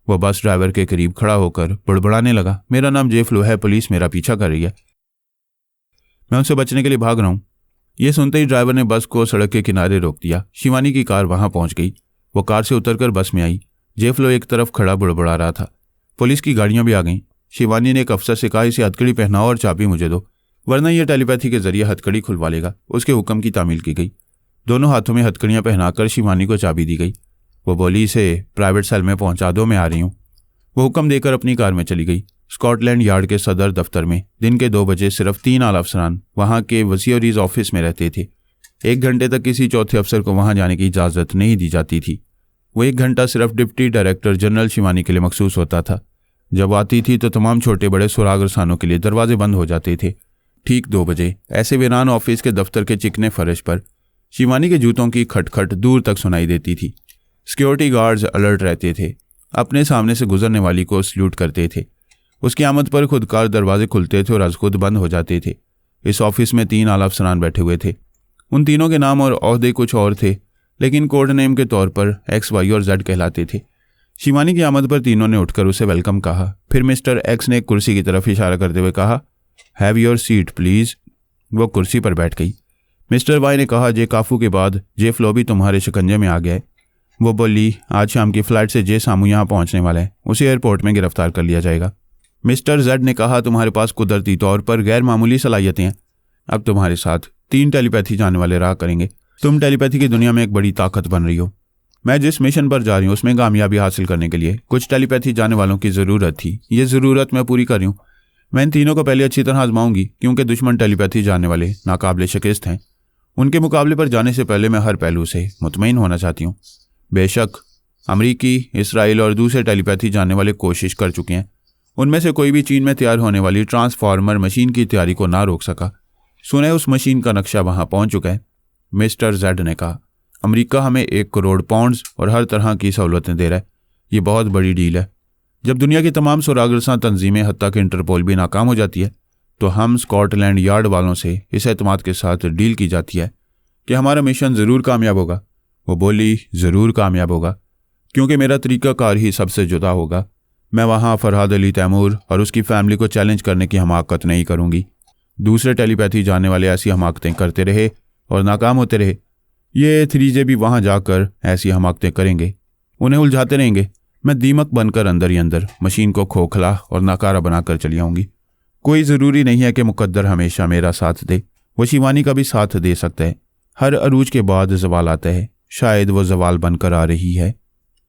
वह बस ड्राइवर के करीब खड़ा होकर बड़बड़ाने लगा, मेरा नाम जेफ्लो है, पुलिस मेरा पीछा कर रही है, मैं उनसे बचने के लिए भाग रहा हूँ। ये सुनते ही ड्राइवर ने बस को सड़क के किनारे रोक दिया। शिवानी की कार वहां पहुंच गई। वो कार से उतरकर बस में आई। जेफ्लो एक तरफ खड़ा बड़बड़ा रहा था। पुलिस की गाड़ियां भी आ गईं। शिवानी ने एक अफसर से कहा, इसे हथकड़ी पहनाओ और चाबी मुझे दो, वरना यह टेलीपैथी के जरिए हथकड़ी खुलवा लेगा। उसके हुक्म की तामील की गई। दोनों हाथों में हथकड़ियां पहनाकर शिवानी को चाबी दी गई। वो बोली, इसे प्राइवेट सेल में पहुंचा दो, मैं आ रही हूँ। वो हुक्म देकर अपनी कार में चली गई। स्कॉटलैंड यार्ड के सदर दफ्तर में दिन के 2 बजे सिर्फ 3 आला अफसरान वहां के वसीयरीज ऑफिस में रहते थे। 1 घंटे तक किसी चौथे अफसर को वहां जाने की इजाज़त नहीं दी जाती थी। वो 1 घंटा सिर्फ डिप्टी डायरेक्टर जनरल शिवानी के लिए मखसूस होता था। जब आती थी तो तमाम छोटे बड़े सुराग रसानों के लिए दरवाजे बंद हो जाते थे। ठीक 2 बजे ऐसे वीरान ऑफिस के दफ्तर के चिकने फर्श पर शिवानी के जूतों की खटखट दूर तक सुनाई देती थी। सिक्योरिटी गार्ड्स अलर्ट रहते थे, अपने सामने से गुजरने वाली को सल्यूट करते थे। उसकी आमद पर खुदकार दरवाजे खुलते थे और आज खुद बंद हो जाते थे। इस ऑफिस में 3 आला अफसरान बैठे हुए थे। उन तीनों के नाम और ओहदे कुछ और थे, लेकिन कोड नेम के तौर पर X, Y और Z कहलाते थे। शिवानी की आमद पर तीनों ने उठकर उसे वेलकम कहा। फिर मिस्टर X ने एक कुर्सी की तरफ इशारा करते हुए कहा, हैव योर सीट प्लीज। वो कुर्सी पर बैठ गई। मिस्टर Y ने कहा, जे काफू के बाद जे फ्लो भी तुम्हारे शिकंजे में आ गया है। वो बोली, आज शाम की फ्लाइट से जे सामू यहाँ पहुँचने वाला है, उसे एयरपोर्ट में गिरफ्तार कर लिया जाएगा। मिस्टर Z ने कहा, तुम्हारे पास कुदरती तौर पर गैर मामूली सलाहियतें हैं। अब तुम्हारे साथ 3 टेलीपैथी जाने वाले रहा करेंगे। तुम टेलीपैथी की दुनिया में एक बड़ी ताकत बन रही हो। मैं जिस मिशन पर जा रही हूँ उसमें कामयाबी हासिल करने के लिए कुछ टेलीपैथी जाने वालों की ज़रूरत थी। ये ज़रूरत मैं पूरी कर रही हूँ। मैं इन तीनों को पहले अच्छी तरह आजमाऊंगी क्योंकि दुश्मन टेलीपैथी जानने वाले नाकाबिले शिकस्त हैं। उनके मुकाबले पर जाने से पहले मैं हर पहलू से मुतमईन होना चाहती हूँ। बेशक अमरीकी, इसराइल और दूसरे टेलीपैथी जानने वाले कोशिश कर चुके हैं। उनमें से कोई भी चीन में तैयार होने वाली ट्रांसफार्मर मशीन की तैयारी को ना रोक सका। सुना है उस मशीन का नक्शा वहां पहुंच चुका है। मिस्टर जेड ने कहा, अमेरिका हमें 1 करोड़ पाउंड्स और हर तरह की सहूलतें दे रहा है। ये बहुत बड़ी डील है। जब दुनिया की तमाम सुरागरसां तंजीमें हत्ता कि इंटरपोल भी नाकाम हो जाती है तो हम स्कॉटलैंड यार्ड वालों से इस एतमाद के साथ डील की जाती है कि हमारा मिशन ज़रूर कामयाब होगा। वो बोली, ज़रूर कामयाब होगा, क्योंकि मेरा तरीक़ाकार ही सबसे जुदा होगा। मैं वहाँ फरहाद अली तैमूर और उसकी फैमिली को चैलेंज करने की हमाकत नहीं करूँगी। दूसरे टेलीपैथी जानने वाले ऐसी हमाकतें करते रहे और नाकाम होते रहे। ये 3J भी वहाँ जाकर ऐसी हमाकतें करेंगे, उन्हें उलझाते रहेंगे। मैं दीमक बनकर अंदर ही अंदर मशीन को खोखला और नाकारा बनाकर चली आऊँगी। कोई ज़रूरी नहीं है कि मुकद्दर हमेशा मेरा साथ दे, वो शिवानी का भी साथ दे सकता है। हर अरूज के बाद ज़वाल आता है, शायद वो ज़वाल बनकर आ रही है।